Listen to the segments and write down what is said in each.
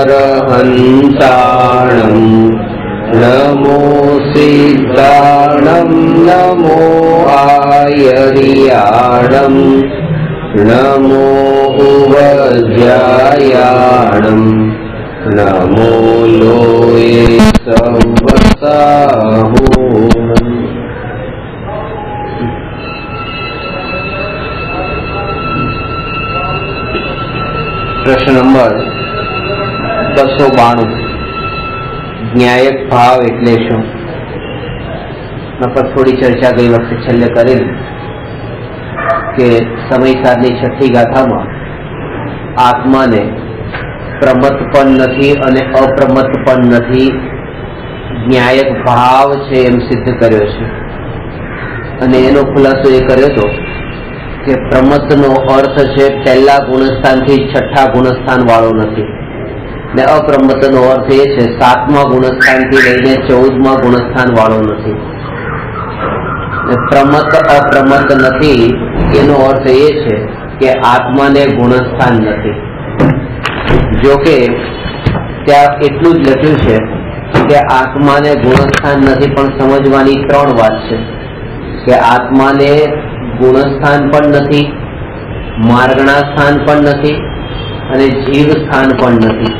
परहंसाणं नमो सिद्धाणं नमो आयर्याणं नमो उवज्यायाणं नमो लोये संवत्साहूणम्। प्रश्न नंबर 292 न्यायक भाव एटले शुं? पर थोड़ी चर्चा गई वक्त छेल्ले करेली के समयसारनी छठी गाथा में आत्मा ने प्रमत्त पण नथी अने अप्रमत्त पण नथी, न्यायक भाव छे एम सिद्ध कर्यो छे। अने एनो खुलासो ए कर्यो तो के प्रमत्त नो अर्थ छे पहला गुणस्थान थी छठा गुणस्थान वाळो नथी, ने अप्रमत्त नो अर्थ ए छे 7मा गुणस्थान थी लईने 14मा गुणस्थान वाळो नथी। प्रमत्त अप्रमत्त नथी एनो अर्थ ए छे के आत्मा ने गुणस्थान नथी। जो के त्यां एटલું જ લખ્યું છે કે આત્મા ને ગુણસ્થાન નથી, પણ સમજવાની 3 વાત છે કે આત્મા ને गुणस्थान पण नथी, मार्गना स्थान पण नथी अने जीव स्थान पण नथी।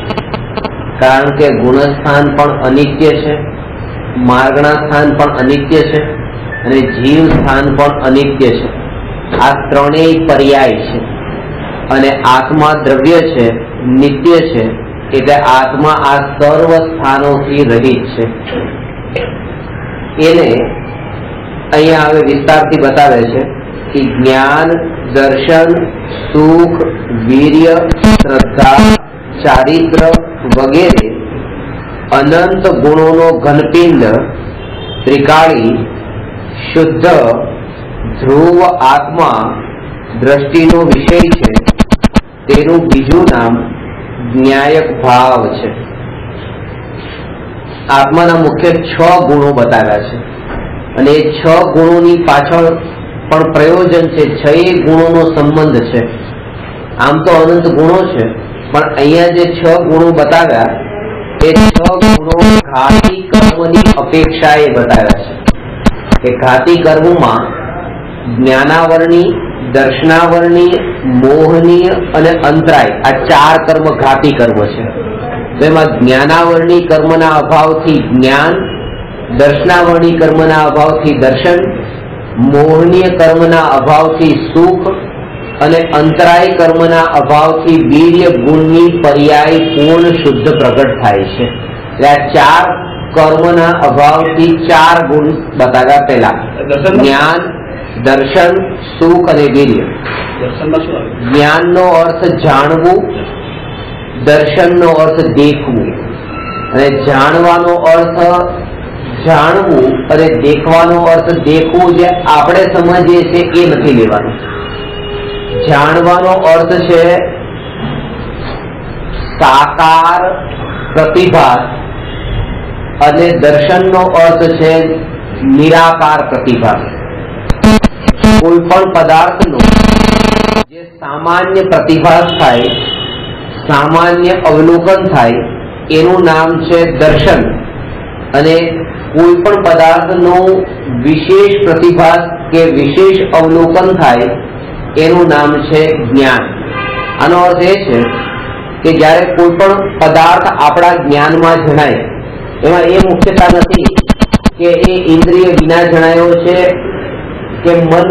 कारण के गुणस्थान पण अनित्य छे, मार्गना स्थान पण अनित्य छे अने जीव स्थान पण अनित्य छे। आ त्रणेय पर्याय छे अने आत्मा द्रव्य छे, नित्य छे, एटले आत्मा आ सर्व स्थानोथी रहित छे। एने अहींया हवे विस्तारथी बतावे छे कि ज्ञान, दर्शन, सुख, वीर्य, श्रद्धा, चारित्र वगैरे अनंत गुणों घनपिंड त्रिकाળી शुद्ध ध्रुव आत्मा दृष्टिनो विषय छे। तेनु बीजू नाम न्यायक भाव छे। आत्माना मुख्य 6 गुणों बताव्या छे अने 6 गुणोनी पाछळ पण प्रयोजन छे। 6 गुणों संबंध छे। आम तो अनंत गुणों छे, पण अहींया जे 6 गुणों बताव्या ए 6 गुणों घाती कर्मनी अपेक्षाए बताव्या छे के घाती कर्मोमां ज्ञानावरणी, दर्शनावरणी, मोहनीय अने अंतराय आ 4 कर्म घाती कर्म छे। तो एमां ज्ञानावरणी कर्मना अभावथी ज्ञान, दर्शनावरणी कर्मना अभावथी दर्शन, मोहनीय कर्मना अभावथी सुख अने अंतराय कर्मना अभावथी वीर्य गुणनी पर्याय पूर्ण शुद्ध प्रकट थाय छे। એટલે આ 4 कर्मना अभावथी 4 गुण बताव्या। पहेला ज्ञान, दर्शन, सुख अने वीर्य। ज्ञाननो अर्थ जाणवू, दर्शननो अर्थ देखवू अने जाणवानो अर्थ जाणवू अरे देखवानो अर्थ देखवू जे आपणे समजीए छे ए नथी लेवानो। जाणवानो अर्थ छे साकार प्रतिभास अने दर्शननो अर्थ छे निराकार प्रतिभास। कोईपण पदार्थनो जे सामान्य प्रतिभास थाय, सामान्य अवलोकन थाय एनुं नाम छे दर्शन अने कोईपण पदार्थनो विशेष प्रतिभास के विशेष अवलोकन थाय एनुं नाम छे ज्ञान। आनो अर्थ ए छे के ज्यारे कोईपण पदार्थ आपणा ज्ञानमां जणाय एमां ए मुख्यता नथी के ए इंद्रिय विना जणायो छे के मन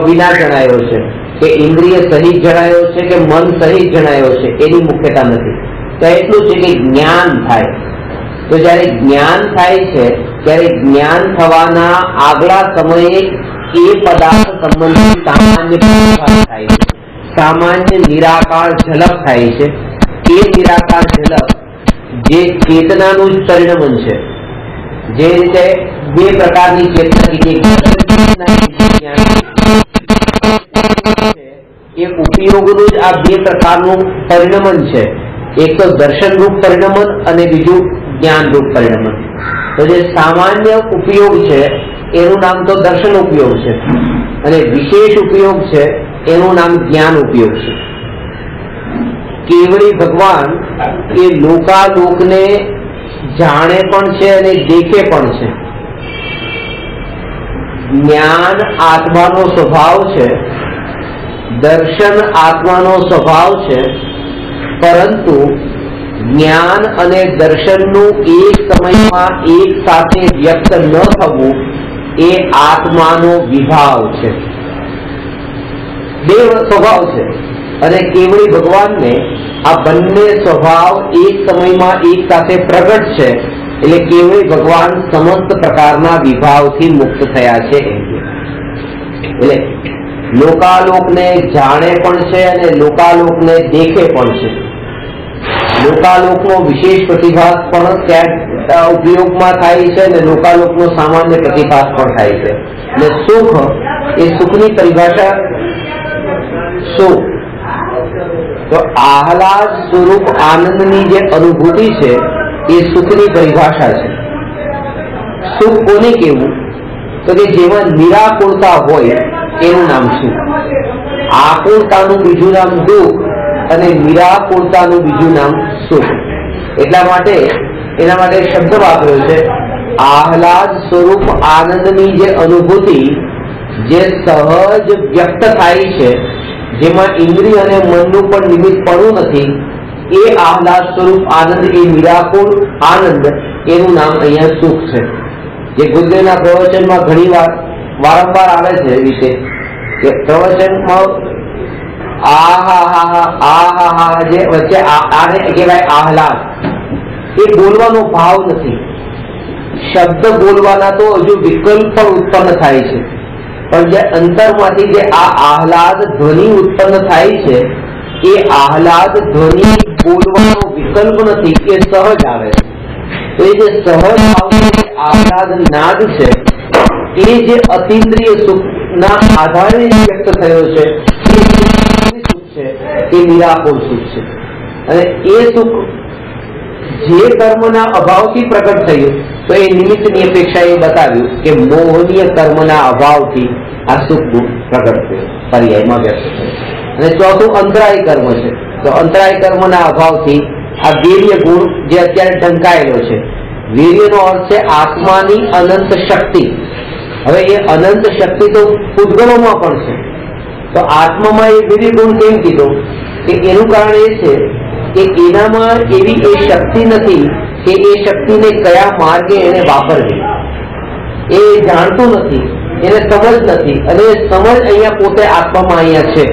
विना जणायो छे, के इंद्रिय सहित जणायो छे के मन सहित जणायो छे, एनी मुख्यता नथी। तो एटલું છે કે જ્ઞાન થાય। तो જ્યારે જ્ઞાન થાય છે ત્યારે જ્ઞાન થવાના આગલા સમયે એ પદાર્થ સંબંધી સામાન્ય प्रतिभास થાય છે, सामान्य निराकार झलक थाय छे। ए निराकार झलक जे चेतनानुं ज परिणमन छे। जे रीते 2 प्रकारनी चेतना कीधी, एक उपयोगनुं ज आ 2 प्रकारनुं परिणमन छे। एक तो दर्शन रूप परिणमन अने बीजुं ज्ञान रूप परिणमन। तो जे सामान्य उपयोग छे एनुं नाम तो दर्शन उपयोग छे अने विशेष उपयोग छे एनुं नाम ज्ञान उपयोग छे। કેવળી ભગવાન એ લોકાલોકને જાણે પણ છે અને દેખે પણ છે. જ્ઞાન આત્માનો સ્વભાવ છે, દર્શન આત્માનો સ્વભાવ છે, પરંતુ જ્ઞાન અને દર્શનનું એક સમયમાં એક સાથે વ્યક્ત ન થવું એ આત્માનો વિભાવ છે. બે સ્વભાવ છે અને કેવળી ભગવાનને આ બંને સ્વભાવ એક સમયમાં એક સાથે પ્રગટ છે, એટલે કેવળી ભગવાન સમસ્ત પ્રકારના વિભાવથી મુક્ત થયા છે. એટલે લોકાલોકને જાણે પણ છે અને લોકાલોકને દેખે પણ છે. લોકાલોકનો વિશેષ પ્રતિભાસ પણ ત્યાં ઉપયોગમાં થાય છે અને લોકાલોકનો સામાન્ય પ્રતિભાસ પણ થાય છે. એટલે સુખ એ સુખની પરિભાષા સુખ તો આહલાદ સ્વરૂપ આનંદની જે અનુભૂતિ છે એ સુખની પરિભાષા છે. સુખ કોને કેવું તો કે જેમાં નિરાકુળતા હોય એનું નામ સુખ. આકુળતાનું બીજું નામ દુઃખ અને નિરાકુળતાનું બીજું નામ સુખ. એટલા માટે એના માટે શબ્દ વાપર્યો છે આહલાદ સ્વરૂપ આનંદની જે અનુભૂતિ જે સહજ વ્યક્ત થાય છે, જેમાં ઇન્દ્રિય અને મનનું પણ નિમિત્ત પડવું નથી, એ આહલાદ સ્વરૂપ આનંદ એ નિરાકુળ આનંદ એનું નામ અહીંયા સુખ છે. જે ગુરુદેવના પ્રવચનમાં ઘણી વાર વારંવાર આવે છે એ વિશે કે પ્રવચનમાં આહા જે વચ્ચે આને કહેવાય આહલાદ, એ બોલવાનો ભાવ નથી. શબ્દ બોલવાના તો હજુ વિકલ્પ પણ ઉત્પન્ન થાય છે, પણ જે અંતરમાંથી જે આ આહલાદ ધ્વનિ ઉત્પન્ન થાય છે એ આહલાદ ધ્વનિ બોલવાનો વિકલ્પ નથી, એ સહજ આવે છે. તો એ જે સહજ આવતો આહલાદ નાદ છે એ જે અતિન્દ્રિય સુખના આધારે વ્યક્ત થયો છે એ સુખ છે, એ નિરાકુળ સુખ છે. અને એ સુખ જે કર્મના અભાવથી પ્રગટ થયું તો એ નિમિત્તની અપેક્ષા એ બતાવ્યું કે મોહનીય કર્મના અભાવથી આ સુખ પ્રગટ થયું, પર્યાયમાં વ્યક્ત થયું. અને ચોથું અંતરાય કર્મ છે. તો અંતરાય કર્મના અભાવથી આ વીર્ય ગુણ જે અત્યારે ઢંકાયેલો છે, વીર્યનો અર્થ છે આત્માની અનંત શક્તિ. હવે એ અનંત શક્તિ તો પૂતગલોમાં પણ છે, તો આત્મામાં એ વીર્ય ગુણ કેમ કીધો કે એનું કારણ એ છે કે એનામાં એવી એ શક્તિ નથી કે એ શક્તિને કયા માર્ગે એને વાપરવી, એ જાણતું નથી, એને સમજ નથી. અને એ સમજ અહીંયા પોતે આત્મામાં અહીંયા છે.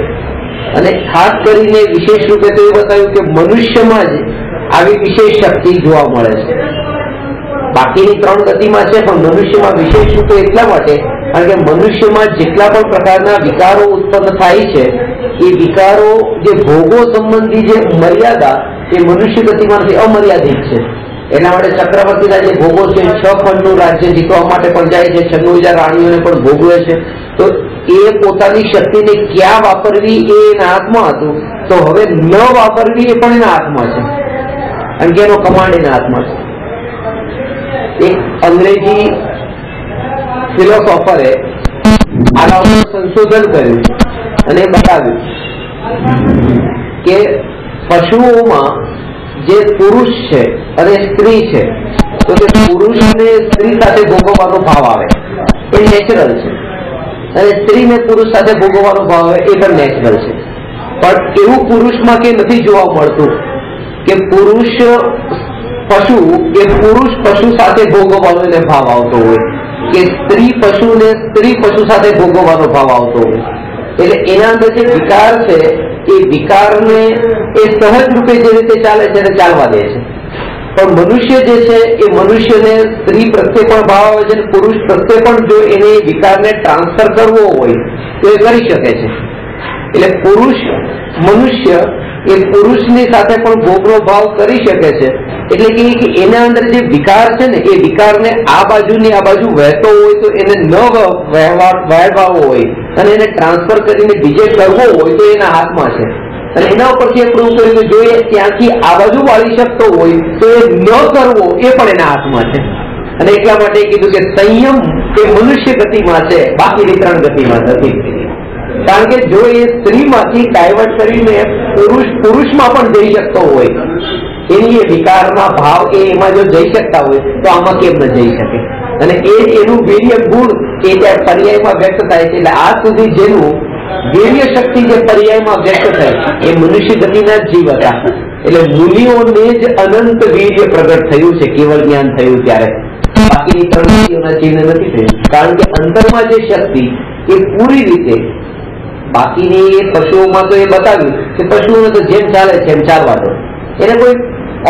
અને ખાસ કરીને વિશેષ રૂપે તો એ બતાવ્યું કે મનુષ્યમાં જ આવી વિશેષ શક્તિ જોવા મળે છે. બાકીની ત્રણ ગતિમાં છે પણ મનુષ્યમાં વિશેષ રૂપે એટલા માટે કારણ કે મનુષ્યમાં જેટલા પણ પ્રકારના વિકારો ઉત્પન્ન થાય છે એ વિકારો જે ભોગો સંબંધી જે મર્યાદા એ મનુષ્ય ગતિમાં અમર્યાદિત છે. એના માટે ચક્રવર્તીના જે ભોગો છે 6 ખંડનું રાજ્ય જીતવા માટે પણ જાય છે, 96,000 રાણીઓને પણ ભોગવે છે. તો એ પોતાની શક્તિને ક્યાં વાપરવી એ એના હાથમાં હતું, તો હવે ન વાપરવી એ પણ એના હાથમાં છે, કારણ કે એનો કમાન્ડ એના હાથમાં છે. એક અંગ્રેજી ફિલોસોફરે આના ઉપર સંશોધન કર્યું અને બતાવ્યું કે પશુઓમાં જે પુરુષ છે અને સ્ત્રી છે તો તે પુરુષને સ્ત્રી સાથે ભોગવવાનો ભાવ આવે એ નેચરલ છે, અને સ્ત્રીને પુરુષ સાથે ભોગવવાનો ભાવ આવે એ પણ નેચરલ છે. પણ એવું પુરુષમાં કે નથી જોવા મળતું કે પુરુષ પશુ કે પુરુષ પશુ સાથે ભોગવવાનો એને ભાવ આવતો હોય કે સ્ત્રી પશુને સ્ત્રી પશુ સાથે ભોગવવાનો ભાવ આવતો હોય. એટલે એના અંદર જે વિકાર છે એ વિકારને એ સહજ રૂપે જે રીતે ચાલે છે એને ચાલવા દે છે. પણ મનુષ્ય જે છે એ મનુષ્યને સ્ત્રી પ્રત્યે પણ ભાવ આવે છે, પુરુષ પ્રત્યે પણ જો એને વિકારને ટ્રાન્સફર કરવો હોય તો એ કરી શકે છે. એટલે પુરુષ મનુષ્ય એ પુરુષની સાથે પણ ભોગનો ભાવ કરી શકે છે. એટલે કે એના અંદર જે વિકાર છે ને એ વિકારને આ બાજુની આ બાજુ વહેતો હોય તો એને ન વહેવાવો હોય અને એને ટ્રાન્સફર કરીને બીજે કરવો હોય તો એના હાથમાં છે. અને એના ઉપરથી પ્રૂવ કર્યું કે જો એ ત્યાંથી આ બાજુ વાળી શકતો હોય તો એ ન કરવો એ પણ એના હાથમાં છે. અને એટલા માટે કીધું કે સંયમ એ મનુષ્ય ગતિમાં છે, બાકીની 3 ગતિમાં નથી. કારણ કે જો એ સ્ત્રીમાંથી ડાયવર્ટ કરીને પુરુષમાં પણ જઈ શકતો હોય, એની એ વિકારના ભાવ એમાં જો જઈ શકતા હોય તો આમાં કેમ ન જઈ શકે? અને એ એનું વીર્ય ગુણ એ ત્યાં પર્યાયમાં વ્યક્ત થાય છે. એટલે આજ સુધી જેનું વીર્ય શક્તિ જે પર્યાયમાં વ્યક્ત થાય એ મનુષ્ય ગતિના જ જીવ હતા. એટલે મુનિઓને જ અનંત વીર્ય પ્રગટ થયું છે કેવળ જ્ઞાન થયું ત્યારે. બાકીની પ્રવૃત્તિઓના ચિહ્ન નથી થયું, કારણ કે અંતરમાં જે શક્તિ એ પૂરી રીતે, બાકીની એ પશુઓમાં તો એ બતાવ્યું કે પશુઓને તો જેમ ચાલે છે એમ ચાલવા દો, એને કોઈ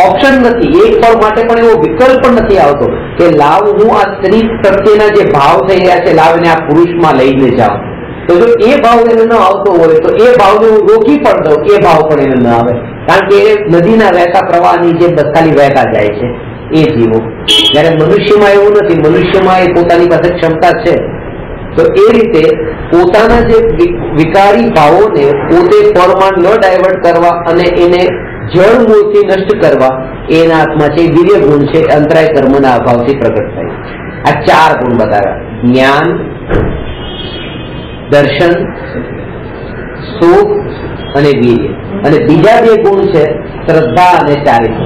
ઓપ્શન નથી, એક પળ માટે પણ એવો વિકલ્પ નથી આવતો કે લાવ હું આ સ્ત્રી પ્રત્યેના જે ભાવ થઈ રહ્યા છે લાવ એને આ પુરુષમાં લઈને જાઉં. તો જો એ ભાવ એને ન આવતો હોય તો એ ભાવને હું રોકી પણ દઉં, એ ભાવ પણ એને ન આવે, કારણ કે એ નદીના વહેતા પ્રવાહની જે ખાલી વહેતા જાય છે એ જીવો. જયારે મનુષ્યમાં એવું નથી, મનુષ્યમાં એ પોતાની પાસે ક્ષમતા છે. તો એ રીતે પોતાના જે વિકારી ભાવોને પોતે પળમાં ન ડાયવર્ટ કરવા અને એને જળ મૂળથી નષ્ટ કરવા એના હાથમાં છે. વીર્ય ગુણ છે, અંતરાય કર્મના અભાવથી પ્રગટ થાય. આ 4 ગુણ બતાવ્યા: જ્ઞાન, દર્શન, સુખ અને વીર્ય. અને બીજા 2 ગુણ છે શ્રદ્ધા અને ચારિત્ર.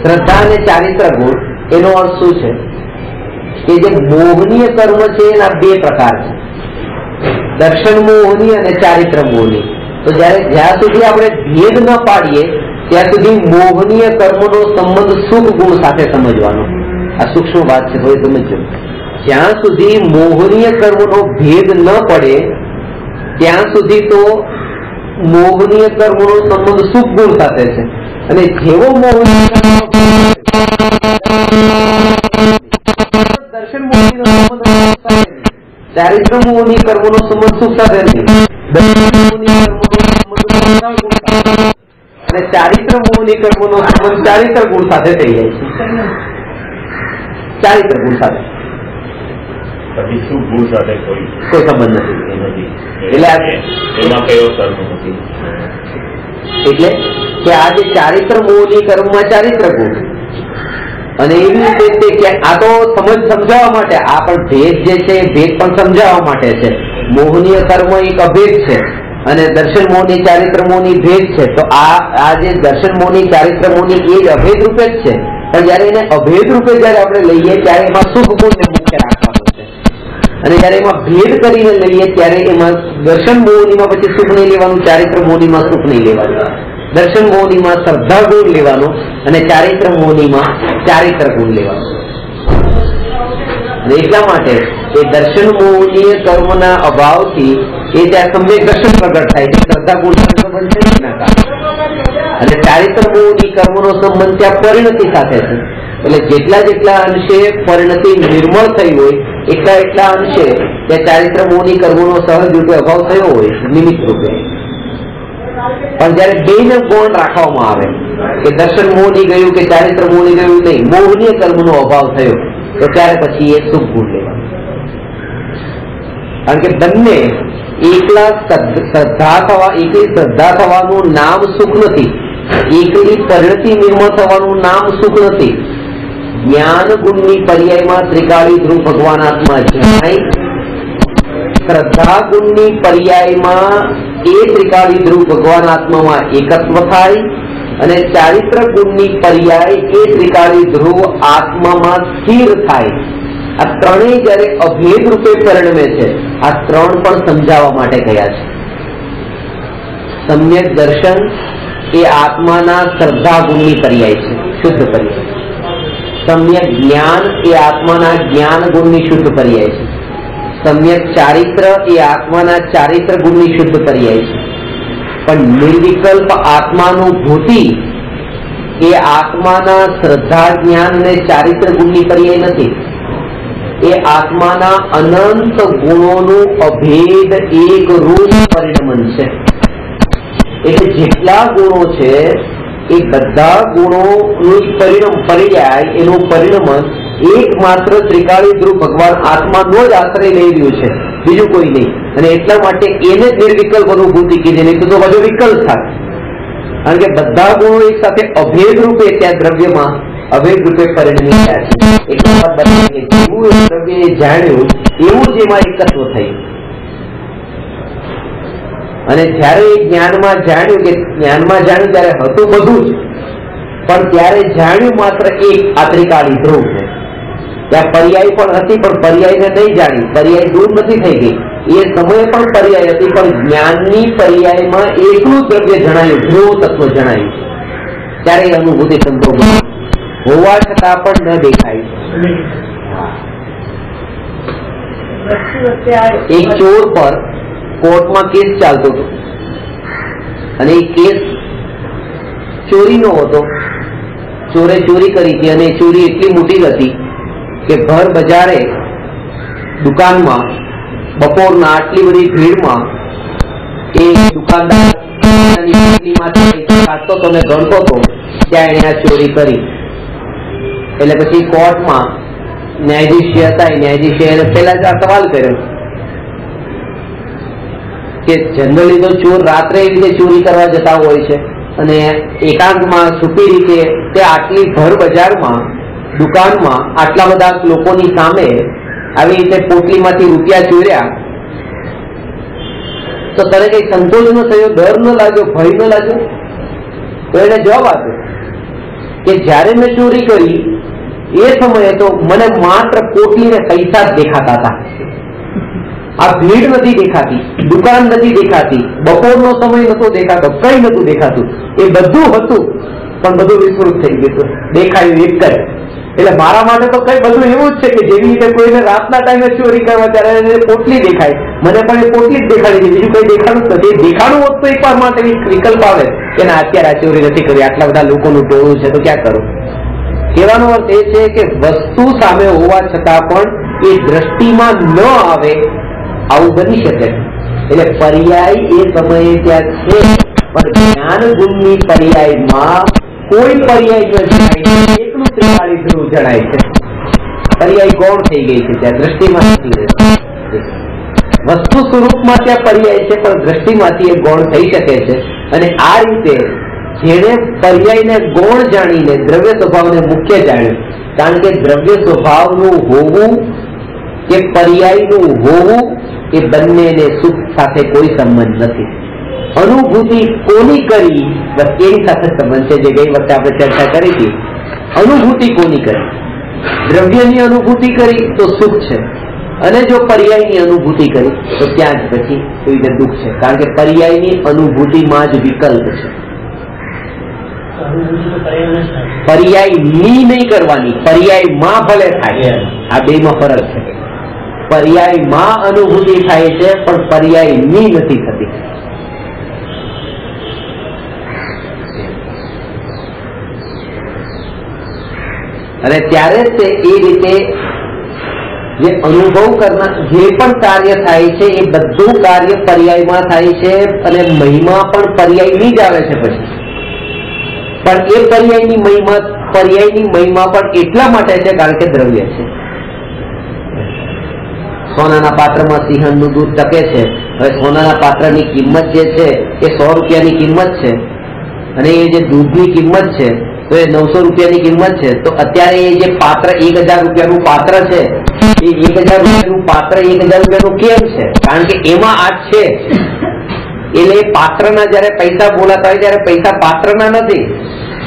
શ્રદ્ધા અને ચારિત્ર ગુણ એનો અર્થ શું છે કે જે મોહનીય કર્મ છે એના 2 પ્રકાર છે: દર્શન મોહની અને ચારિત્ર મોહની. તો જ્યાં સુધી આપણે ભેદ ન પાડીએ ત્યાં સુધી મોહનીય કર્મનો સંબંધ સુખ ગુણ સાથે સમજવાનો. આ સૂક્ષ્મ વાત છે, તો એ સમજો. જ્યાં સુધી મોહનીય કર્મનો ભેદ ન પડે ત્યાં સુધી તો મોહનીય કર્મનો સંબંધ સુખ ગુણ સાથે છે. અને જેવો મોહનીય દર્શન મોહનીનો સંબંધ, ચારિત્ર મોહની કર્મનો સંબંધ સુખ સાથે નહીં, અને ચારિત્ર મોહની કર્મનો સંબંધ ચારિત્ર ગુણ સાથે થઈ જાય છે. ચારિત્ર ગુણ સાથે પછી શું ગુણ સાથે કોઈ સંબંધ નથી. એમાં કયો કર્મ નથી. એટલે કે આ જે ચારિત્ર મોહની કર્મમાં ચારિત્ર ગુણ, અને એવી રીતે કે આ તો સમજાવવા માટે, આ પણ ભેદ જે છે ભેદ પણ સમજાવવા માટે છે. મોહનીય કર્મ એક અભેદ છે અને દર્શન મોહની ચારિત્ર મોહની ભેદ છે. તો આ જે દર્શન મોહની ચારિત્ર મોહની એ જ અભેદ રૂપે જ છે. પણ જયારે એને અભેદ રૂપે જયારે આપણે લઈએ ત્યારે એમાં સુખ ગુણને મુખ્ય રાખવાનું છે, અને જયારે એમાં ભેદ કરીને લઈએ ત્યારે એમાં દર્શન મોહનીમાં પછી સુખ નહીં લેવાનું, ચારિત્ર મોહનીમાં સુખ નહીં લેવાનું. દર્શન મોહનીમાં શ્રદ્ધા ગુણ લેવાનો અને ચારિત્ર મોહનીમાં ચારિત્ર ગુણ લેવાનો. અને એટલા માટે એ દર્શન મોહનીય કર્મના અભાવથી એ ત્યાં સમ્યક દર્શન પ્રગટ થાય છે, શ્રદ્ધા ગુણ સંબંધ છે એના કારણે. અને ચારિત્ર મોહની કર્મનો સંબંધ ત્યાં પરિણતિ સાથે છે. એટલે જેટલા અંશે પરિણતિ નિર્મળ થઈ હોય એટલા અંશે ત્યાં ચારિત્ર મોહની કર્મનો સહજ રૂપે અભાવ થયો હોય નિમિત્ત રૂપે. પણ જયારે 2 ગુણ રાખવામાં આવે કે દર્શન મોહની ગયું કે ચારિત્ર મોહની ગયું નહીં, મોહનીય કર્મનો અભાવ થયો, તો ત્યારે પછી એ સુખ ગુણ લેવાનું. કારણ કે બંને એકલી શ્રદ્ધા થવાનું નામ સુખ નથી, એકલી પરિણતિ નિર્મળ થવાનું નામ સુખ નથી. જ્ઞાન ગુણની પર્યાયમાં ત્રિકાળી ધ્રુવ ભગવાન આત્મા જણાય, શ્રદ્ધા ગુણની પર્યાયમાં એ ત્રિકાળી ધ્રુવ ભગવાન આત્મામાં એકત્વ થાય, અને ચારિત્ર ગુણની પર્યાય એ ત્રિકાળી ધ્રુવ આત્મામાં સ્થિર થાય. આ ત્રણેય જયારે અભેદ રૂપે પરિણમે છે, આ 3 પણ સમજાવવા માટે ગયા છે. સમ્યક દર્શન એ આત્માના શ્રદ્ધા ગુણની પર્યાય છે, શુદ્ધ પર્યાય. સમ્યક જ્ઞાન એ આત્માના જ્ઞાન ગુણની શુદ્ધ પર્યાય છે. સમ્યક ચારિત્ર એ આત્માના ચારિત્ર ગુણની શુદ્ધ પર્યાય છે. પણ નિર્વિકલ્પ આત્માનુભૂતિ એ આત્માના શ્રદ્ધા જ્ઞાન અને ચારિત્ર ગુણની પર્યાય નથી. એ આત્માના અનંત ગુણોનું અભેદ એક રૂપ પરિણમન છે. એટલે જેટલા ગુણો છે એ બધા ગુણોનું પર્યાય, એનું પરિણમન એકમાત્ર ત્રિકાળી ધ્રુવ ભગવાન આત્માનો જ આશ્રય લઈ રહ્યું છે, બીજું કોઈ નહીં. અને એટલા માટે એને જ નિર્વિકલ્પ અનુભૂતિ કીધી, નહીં તો બધો વિકલ્પ થાય. કારણ કે બધા ગુણો એક સાથે અભેદ રૂપે ત્યાં દ્રવ્યમાં અભેદ રૂપે પરિણમી ગયા છે. એક વાત બતાવી કે જેવું એ દ્રવ્ય જાણ્યું એવું જ એમાં એકત્વ થયું. અને જયારે એ જ્ઞાનમાં જાણ્યું ત્યારે હતું બધું જ, પણ ત્યારે જાણ્યું માત્ર એક આત્રિકાળી ધ્રુવ છે. ત્યાં પર્યાય પણ હતી, પણ પર્યાયને નહીં જાણી, પર્યાય દૂર નથી થઈ ગઈ. એ સમયે પણ પર્યાય હતી, પણ જ્ઞાનની પર્યાયમાં એટલું દ્રવ્ય જણાયું, ધ્રુવ તત્વ જણાયું. ત્યારે એ અનુભૂતિ સંભવ હોવા છતાં પણ ન દેખાય. એક ચોર પર કોર્ટમાં કેસ ચાલતો હતો અને એ કેસ ચોરીનો હતો. ચોરે ચોરી કરી હતી અને ચોરી એટલી મોટી હતી કે ભર બજારે દુકાનમાં બપોરના આટલી બધી ભીડમાં એ દુકાનદાર તમે ગણતો હતો ત્યાં એને આ ચોરી કરી. એટલે પછી કોર્ટમાં ન્યાયાધીશ હતા, ન્યાયાધીશે એને પેલા જ આ સવાલ કર્યો કે જનરલી તો ચોર રાત્રે એ રીતે ચોરી કરવા જતા હોય છે અને એકાંતમાં છુપી રીતે તે આટલી ભર બજારમાં દુકાનમાં આટલા બધા લોકોની સામે આવી રીતે પોટલીમાંથી રૂપિયા ચોર્યા તો તને કઈ સંતોષ ન થયો, ડર ન લાગ્યો, ભય ન લાગ્યો? તો એને જવાબ આપ્યો કે જયારે મેં ચોરી કરી એ સમયે તો મને માત્ર પોટલી ને પૈસા જ દેખાતા હતા. આ ભીડ નથી દેખાતી, દુકાન નથી દેખાતી, બપોરનો સમય નતો દેખાતો, કઈ નતું દેખાતું. એ બધું હતું પણ બધું વિસ્મૃત થઈ ગયું, દેખાયું એક જ. એટલે મારા માટે તો કઈ બધું એવું જ છે કે જેવી રીતે કોઈને રાતના ટાઈમે ચોરી કરવા ત્યારે પોટલી દેખાય, મને પણ એ પોટલી જ દેખાડી છે, બીજું કઈ દેખાડું જ નથી. દેખાડું હોત તો એક વાર માટે વિકલ્પ આવે કે ના અત્યારે આ ચોરી નથી કરી, આટલા બધા લોકોનું ટોળું છે તો ક્યાં કરું. કહેવાનો અર્થ એ છે કે વસ્તુ સામે હોવા છતાં પણ એ દ્રષ્ટિમાં ન આવે, આવું બની શકે. એટલે પર્યાય એ સમયે ત્યાં છે, પણ જ્ઞાન ગુણની પર્યાયમાં કોઈ પર્યાય ન જણાય, એકલું ત્રિકાળી ધ્રુવ જણાય છે. પર્યાય ગૌણ થઈ ગઈ છે, ત્યાં દ્રષ્ટિમાં નથી રહેતી. વસ્તુ સ્વરૂપમાં ત્યાં પર્યાય છે, પણ દ્રષ્ટિમાંથી એ ગૌણ થઈ શકે છે. અને આ રીતે જેને પર્યાયને ગૌણ જાણીને દ્રવ્ય સ્વભાવને મુખ્ય જાણ્યું, કારણ કે દ્રવ્ય સ્વભાવનું હોવું કે પર્યાયનું હોવું એ બંનેને સુખ સાથે કોઈ સંબંધ નથી. અનુભૂતિ કોની કરી બસ એની સાથે સંબંધ છે, જે ગઈ વખતે આપણે ચર્ચા કરી હતી. અનુભૂતિ કોની કરી? દ્રવ્યની અનુભૂતિ કરી તો સુખ છે, અને જો પર્યાયની અનુભૂતિ કરી તો ત્યાં જ પછી એવી રીતે દુઃખ છે, કારણ કે પર્યાયની અનુભૂતિમાં જ વિકલ્પ છે. પર્યાયની નહીં કરવાની, પર્યાયમાં ભલે થાય, આ બેમાં ફરક છે. પર્યાયમાં અનુભૂતિ થાય છે પણ પર્યાયની નથી થતી. અને ત્યારે તે એ રીતે જે અનુભવ કરનાર જે પણ કાર્ય થાય છે એ બધું કાર્ય પર્યાયમાં થાય છે, અને મહિમા પણ પર્યાયની જ આવે છે પછી. પણ એ પર્યાયની મહિમા પણ એટલા માટે છે કારણ કે દ્રવ્ય છે. સોનાના પાત્રમાં સિંહણનું દૂધ ટકે છે. હવે સોનાના પાત્રની કિંમત જે છે એ 100 રૂપિયાની કિંમત છે, અને એ જે દૂધની કિંમત છે તો એ 900 રૂપિયાની કિંમત છે. તો અત્યારે એ જે પાત્ર 1000 રૂપિયાનું પાત્ર છે, એ 1000 રૂપિયાનું પાત્ર 1000 રૂપિયાનું કેમ છે? કારણ કે એમાં આ છે. એટલે પાત્રના જયારે પૈસા બોલાતા હોય ત્યારે પૈસા પાત્રના નથી,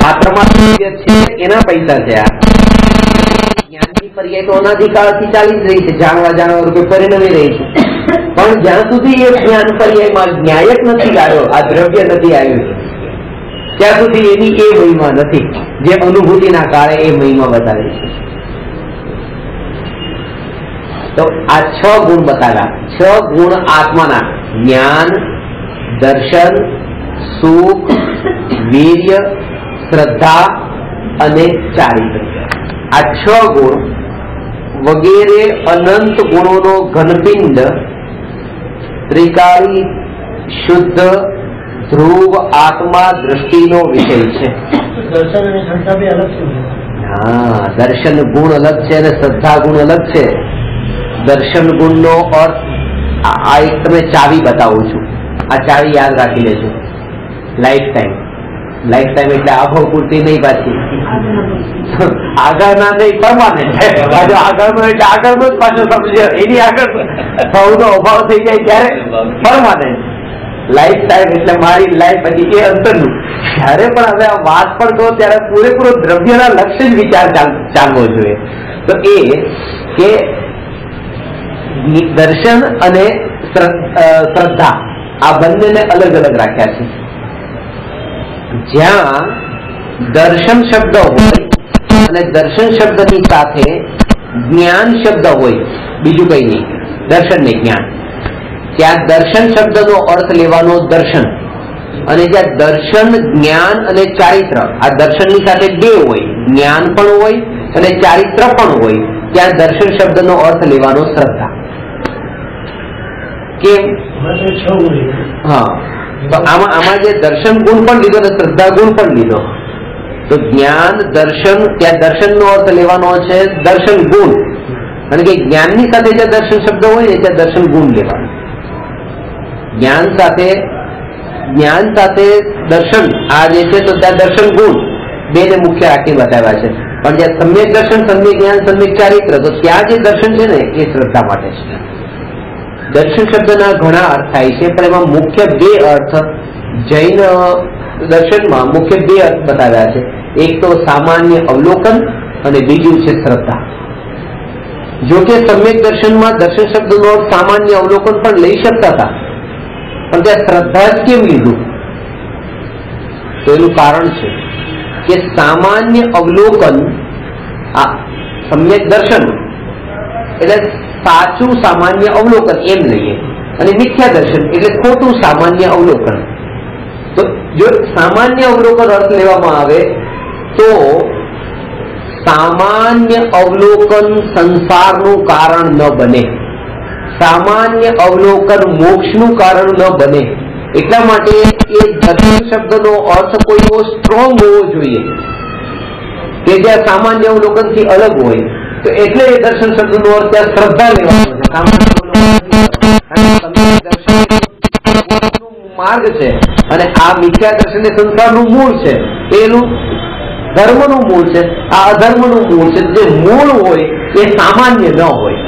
પાત્રમાં છે એના પૈસા છે. આ જ્ઞાનની પર્યાય તો અનાધિકાળથી ચાલી જ રહી છે, જાણવા રૂપે પરિણમી રહી છે. પણ જ્યાં સુધી એ જ્ઞાન પર્યાયમાં ન્યાયક નથી આવ્યો, આ દ્રવ્ય નથી આવ્યું, ત્યાં સુધી એની એ મહિમા નથી જે અનુભૂતિના કાળે એ મહિમા બતાવે છે. તો આ 6 ગુણ બતાવ્યા. 6 ગુણ આત્માના: જ્ઞાન, દર્શન, સુખ, વીર્ય, શ્રદ્ધા અને ચારિત્ર્ય. આ 6 ગુણ વગેરે અનંત ગુણોનો ઘનપિંડ ત્રિકાળી શુદ્ધ ધ્રુવ આત્મા દ્રષ્ટિનો વિષય છે. હા, દર્શન ગુણ અલગ છે અને શ્રદ્ધા ગુણ અલગ છે. દર્શન ગુણનો અર્થ આ એક તમે ચાવી બતાવું છું, આ ચાવી યાદ રાખી લેજો લાઈફ ટાઈમ. લાઈફ ટાઈમ એટલે આ ભાવ પૂરતી નહીં પાછી, આગળના નહીં પરમાનન્ટ. પાછો આગળનો એટલે આગળનો જ પાછો સમજ્યો, એની આગળ ભાવનો અભાવ થઈ જાય ત્યારે પરમાનન્ટ. લાઈફ ટાઈમ એટલે મારી લાઈફ હજી એ અંતરનું. જયારે પણ હવે આ વાત પણ કહો ત્યારે પૂરેપૂરો દ્રવ્યના લક્ષ્ય જ વિચાર ચાલવો જોઈએ. તો એ કે દર્શન અને શ્રદ્ધા આ બંનેને અલગ અલગ રાખ્યા છે. જ્યાં દર્શન શબ્દ હોય અને દર્શન શબ્દની સાથે જ્ઞાન શબ્દ હોય, બીજું કઈ નહીં, દર્શન ને જ્ઞાન, ત્યાં દર્શન શબ્દનો અર્થ લેવાનો દર્શન, અને જ્યાં દર્શન જ્ઞાન અને ચારિત્ર આ દર્શનની સાથે બે હોય, જ્ઞાન પણ હોય અને ચારિત્ર પણ હોય, ત્યાં દર્શન શબ્દનો અર્થ લેવાનો શ્રદ્ધા. કેમ? હા, તો આમાં જે દર્શન ગુણ પણ લીધો અને શ્રદ્ધા ગુણ પણ લીધો, તો જ્ઞાન દર્શન, ત્યાં દર્શનનો અર્થ લેવાનો છે દર્શન ગુણ, અને કે જ્ઞાનની સાથે જે દર્શન શબ્દ હોય ને ત્યાં દર્શન ગુણ લેવાનો. જ્ઞાન સાથે દર્શન આ જે છે તો ત્યાં દર્શન ગુણ બે ને મુખ્ય રાખી બતાવ્યા છે. પણ જ્યાં સમ્યક દર્શન, સમ્યક જ્ઞાન, સમ્યક ચારિત્ર, તો ત્યાં જે દર્શન છે ને એ શ્રદ્ધા માટે છે. દર્શન શબ્દના ઘણા અર્થ થાય છે, પણ એમાં મુખ્ય બે અર્થ જૈન દર્શનમાં મુખ્ય બે અર્થ બતાવ્યા છે. એક તો સામાન્ય અવલોકન અને બીજું છે શ્રદ્ધા. જો કે સમ્યક દર્શનમાં દર્શન શબ્દનો અર્થ સામાન્ય અવલોકન પણ લઈ શકતા હતા, પણ ત્યાં શ્રદ્ધા જ કેમ લીધું? તો એનું કારણ છે કે સામાન્ય અવલોકન, આ સમ્યક દર્શન એટલે સાચું સામાન્ય અવલોકન એમ લઈએ, અને મિથ્યા દર્શન એટલે ખોટું સામાન્ય અવલોકન. તો જો સામાન્ય અવલોકન અર્થ લેવામાં આવે તો સામાન્ય અવલોકન સંસારનું કારણ ન બને, સામાન્ય અવલોકન મોક્ષનું કારણ ન બને. એટલા માટે એ દર્શન શબ્દનો અર્થ કોઈ એવો સ્ટ્રોંગ હોવો જોઈએ કે જ્યાં સામાન્ય અવલોકન થી અલગ હોય. તો એટલે એ દર્શન શબ્દનો અર્થ ત્યાં શ્રદ્ધા લેવાનો છે. સામાન્ય અવલોકન માર્ગ છે, અને આ મિથ્યા દર્શન એ સંસારનું મૂળ છે, એનું ધર્મનું મૂળ છે, આ અધર્મનું મૂળ છે. જે મૂળ હોય એ સામાન્ય ન હોય,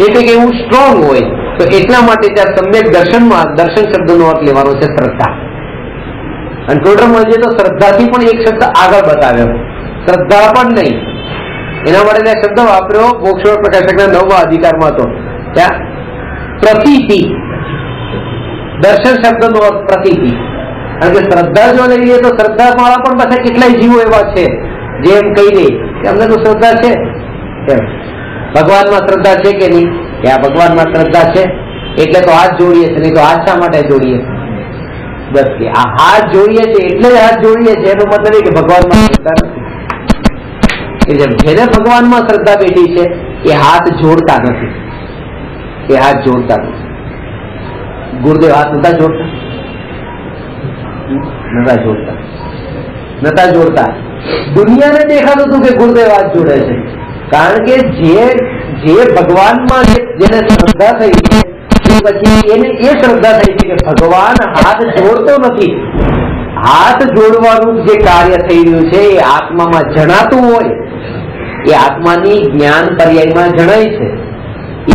એટલે કે એવું સ્ટ્રોંગ હોય. તો એટલા માટે ત્યાં સમ્યક દર્શનમાં દર્શન શબ્દનો અર્થ લેવાનો છે શ્રદ્ધા. અને ટોટલમાં તો શ્રદ્ધાથી પણ એક શબ્દ આગળ બતાવ્યો, શ્રદ્ધા પણ નહીં, એના માટે ત્યાં શબ્દ વાપર્યો મોક્ષ પ્રકાશકના 9મા અધિકારમાં. તો ત્યાં પ્રતીતિ, દર્શન શબ્દનો અર્થ પ્રતીતિ. કારણ કે શ્રદ્ધા જો લઈએ તો શ્રદ્ધા વાળા પણ પાછા કેટલાય જીવો એવા છે જે એમ કહી દે કે અમને તો શ્રદ્ધા છે, ભગવાનમાં શ્રદ્ધા છે કે નહીં, કે આ ભગવાનમાં શ્રદ્ધા છે એટલે તો હાથ જોડીએ છીએ, નહીં તો હાથ શા માટે જોડીએ? બસ કે આ હાથ જોડીએ છીએ એટલે જ હાથ જોડીએ છીએ, એનો મતલબ કે ભગવાનમાં શ્રદ્ધા નથી. જેને ભગવાનમાં શ્રદ્ધા બેઠી છે એ હાથ જોડતા નથી, એ હાથ જોડતા નથી. ગુરુદેવ હાથ નતા જોડતા. દુનિયાને દેખાતું હતું કે ગુરુદેવ હાથ જોડે છે, કારણ કે જે ભગવાનમાં જેને શ્રદ્ધા થઈ છે પછી એને એ શ્રદ્ધા થઈ છે કે ભગવાન હાથ જોડતો નથી. હાથ જોડવાનું જે કાર્ય થઈ રહ્યું છે એ આત્મામાં જણાતું હોય, એ આત્માની જ્ઞાન પર્યાયમાં જણાય છે.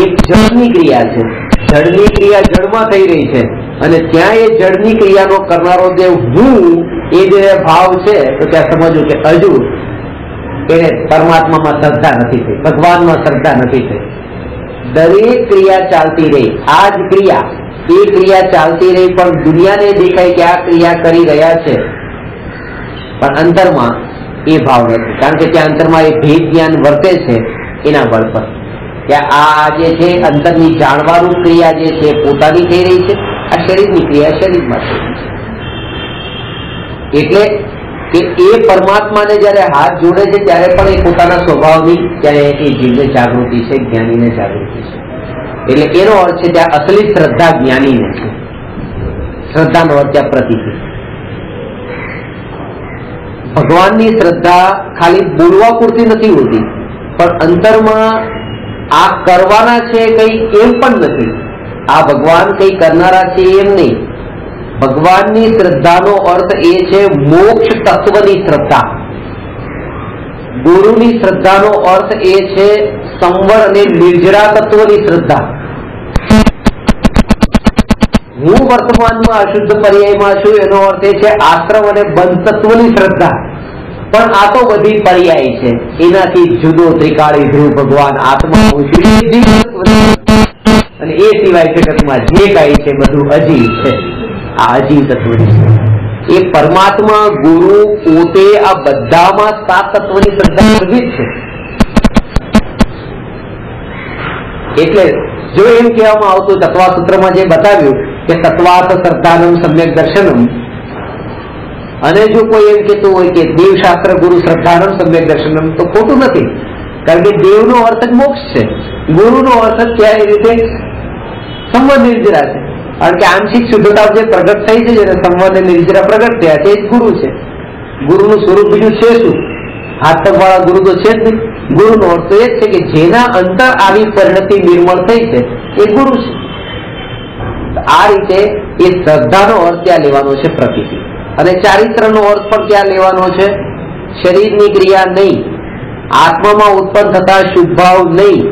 એક જળની ક્રિયા છે, જળની ક્રિયા જળમાં થઈ રહી છે, અને ત્યાં એ જળની ક્રિયાનો કરનારો જે હું, એ જે ભાવ છે, તો ત્યાં સમજવું કે હજુ એને પરમાત્મામાં શ્રદ્ધા નથી થઈ, ભગવાનમાં શ્રદ્ધા નથી થઈ. દરેક ક્રિયા ચાલતી રહી, આ જ ક્રિયા, એ ક્રિયા ચાલતી રહી, પણ દુનિયાને દેખાય કે આ ક્રિયા કરી રહ્યા છે, પણ અંતરમાં એ ભાવ નથી. કારણ કે ત્યાં અંતરમાં એ ભેદ જ્ઞાન વર્તે છે એના બળ પર. ત્યાં આ જે છે અંતરની જાણવાનું ક્રિયા જે છે પોતાની થઈ રહી છે, આ શરીરની ક્રિયા શરીરમાં થઈ રહી છે. એટલે કે એ પરમાત્માને જયારે હાથ જોડે છે ત્યારે પણ એ પોતાના સ્વભાવની, ત્યારે એ જીવને જાગૃતિ છે, જ્ઞાનીને જાગૃતિ છે. એટલે એનો અર્થ છે ત્યાં અસલી શ્રદ્ધા જ્ઞાનીને છે, શ્રદ્ધાનો અર્થ ત્યાં પ્રતિતિ. ભગવાનની શ્રદ્ધા ખાલી બોલવા પૂરતી નથી હોતી, પણ અંતરમાં આ કરવાના છે કઈ એમ પણ નથી, આ ભગવાન કઈ કરનારા છે એમ નહીં, ભગવાનની શ્રદ્ધાનો અર્થ એ છે મોક્ષ તત્વની શ્રદ્ધા. ગુરુની શ્રદ્ધાનો અર્થ એ છે સંવર અને નિર્જરા તત્વની શ્રદ્ધા. હું વર્તમાનમાં અશુદ્ધ પર્યાયમાં છું એનો અર્થ એ છે આશ્રમ અને બંધ તત્વની શ્રદ્ધા. પણ આ તો બધી પર્યાય છે, એનાથી જુદો ત્રિકાળી ધ્રુવ ભગવાન આત્મા હું છું અને એ સિવાય જગતમાં જે કાંઈ છે બધું અજીવ છે. આ અજીવ તત્વની શ્રદ્ધા એ પરમાત્મા ગુરુ પોતે આ બધામાં સાત તત્વની શ્રદ્ધા કરવી જ છે. એટલે જો એમ કહેવામાં આવતું તત્વાસૂત્રમાં જે બતાવ્યું કે તત્વાર્થ શ્રદ્ધાનમ સમ્યક દર્શનમ, અને જો કોઈ એમ કહેતું હોય કે દેવશાસ્ત્ર ગુરુ શ્રદ્ધાનમ સમ્યક દર્શનમ, તો ખોટું નથી. કારણ કે દેવનો અર્થ જ મોક્ષ છે, ગુરુનો અર્થ જ ક્યાંય રીતે સંવર નિર્જરા છે. કારણ કે આંશિક શુદ્ધતા જે પ્રગટ થઈ છે જેને સંવર અને નિર્જરા પ્રગટ થયા છે એ જ ગુરુ છે. ગુરુનું સ્વરૂપ બીજું છે શું? હાથ પગવાળા ગુરુ તો છે જ નહીં. ગુરુનો અર્થ એ જ છે કે જેના અંતર આવી પરિણતિ નિર્મળ થઈ છે એ ગુરુ છે. આ રીતે એ શ્રદ્ધાનો અર્થ ત્યાં લેવાનો છે પ્રકૃતિ, અને ચારિત્રનો અર્થ પણ ત્યાં લેવાનો છે શરીરની ક્રિયા નહીં, આત્મામાં ઉત્પન્ન થતા શુભભાવ નહીં,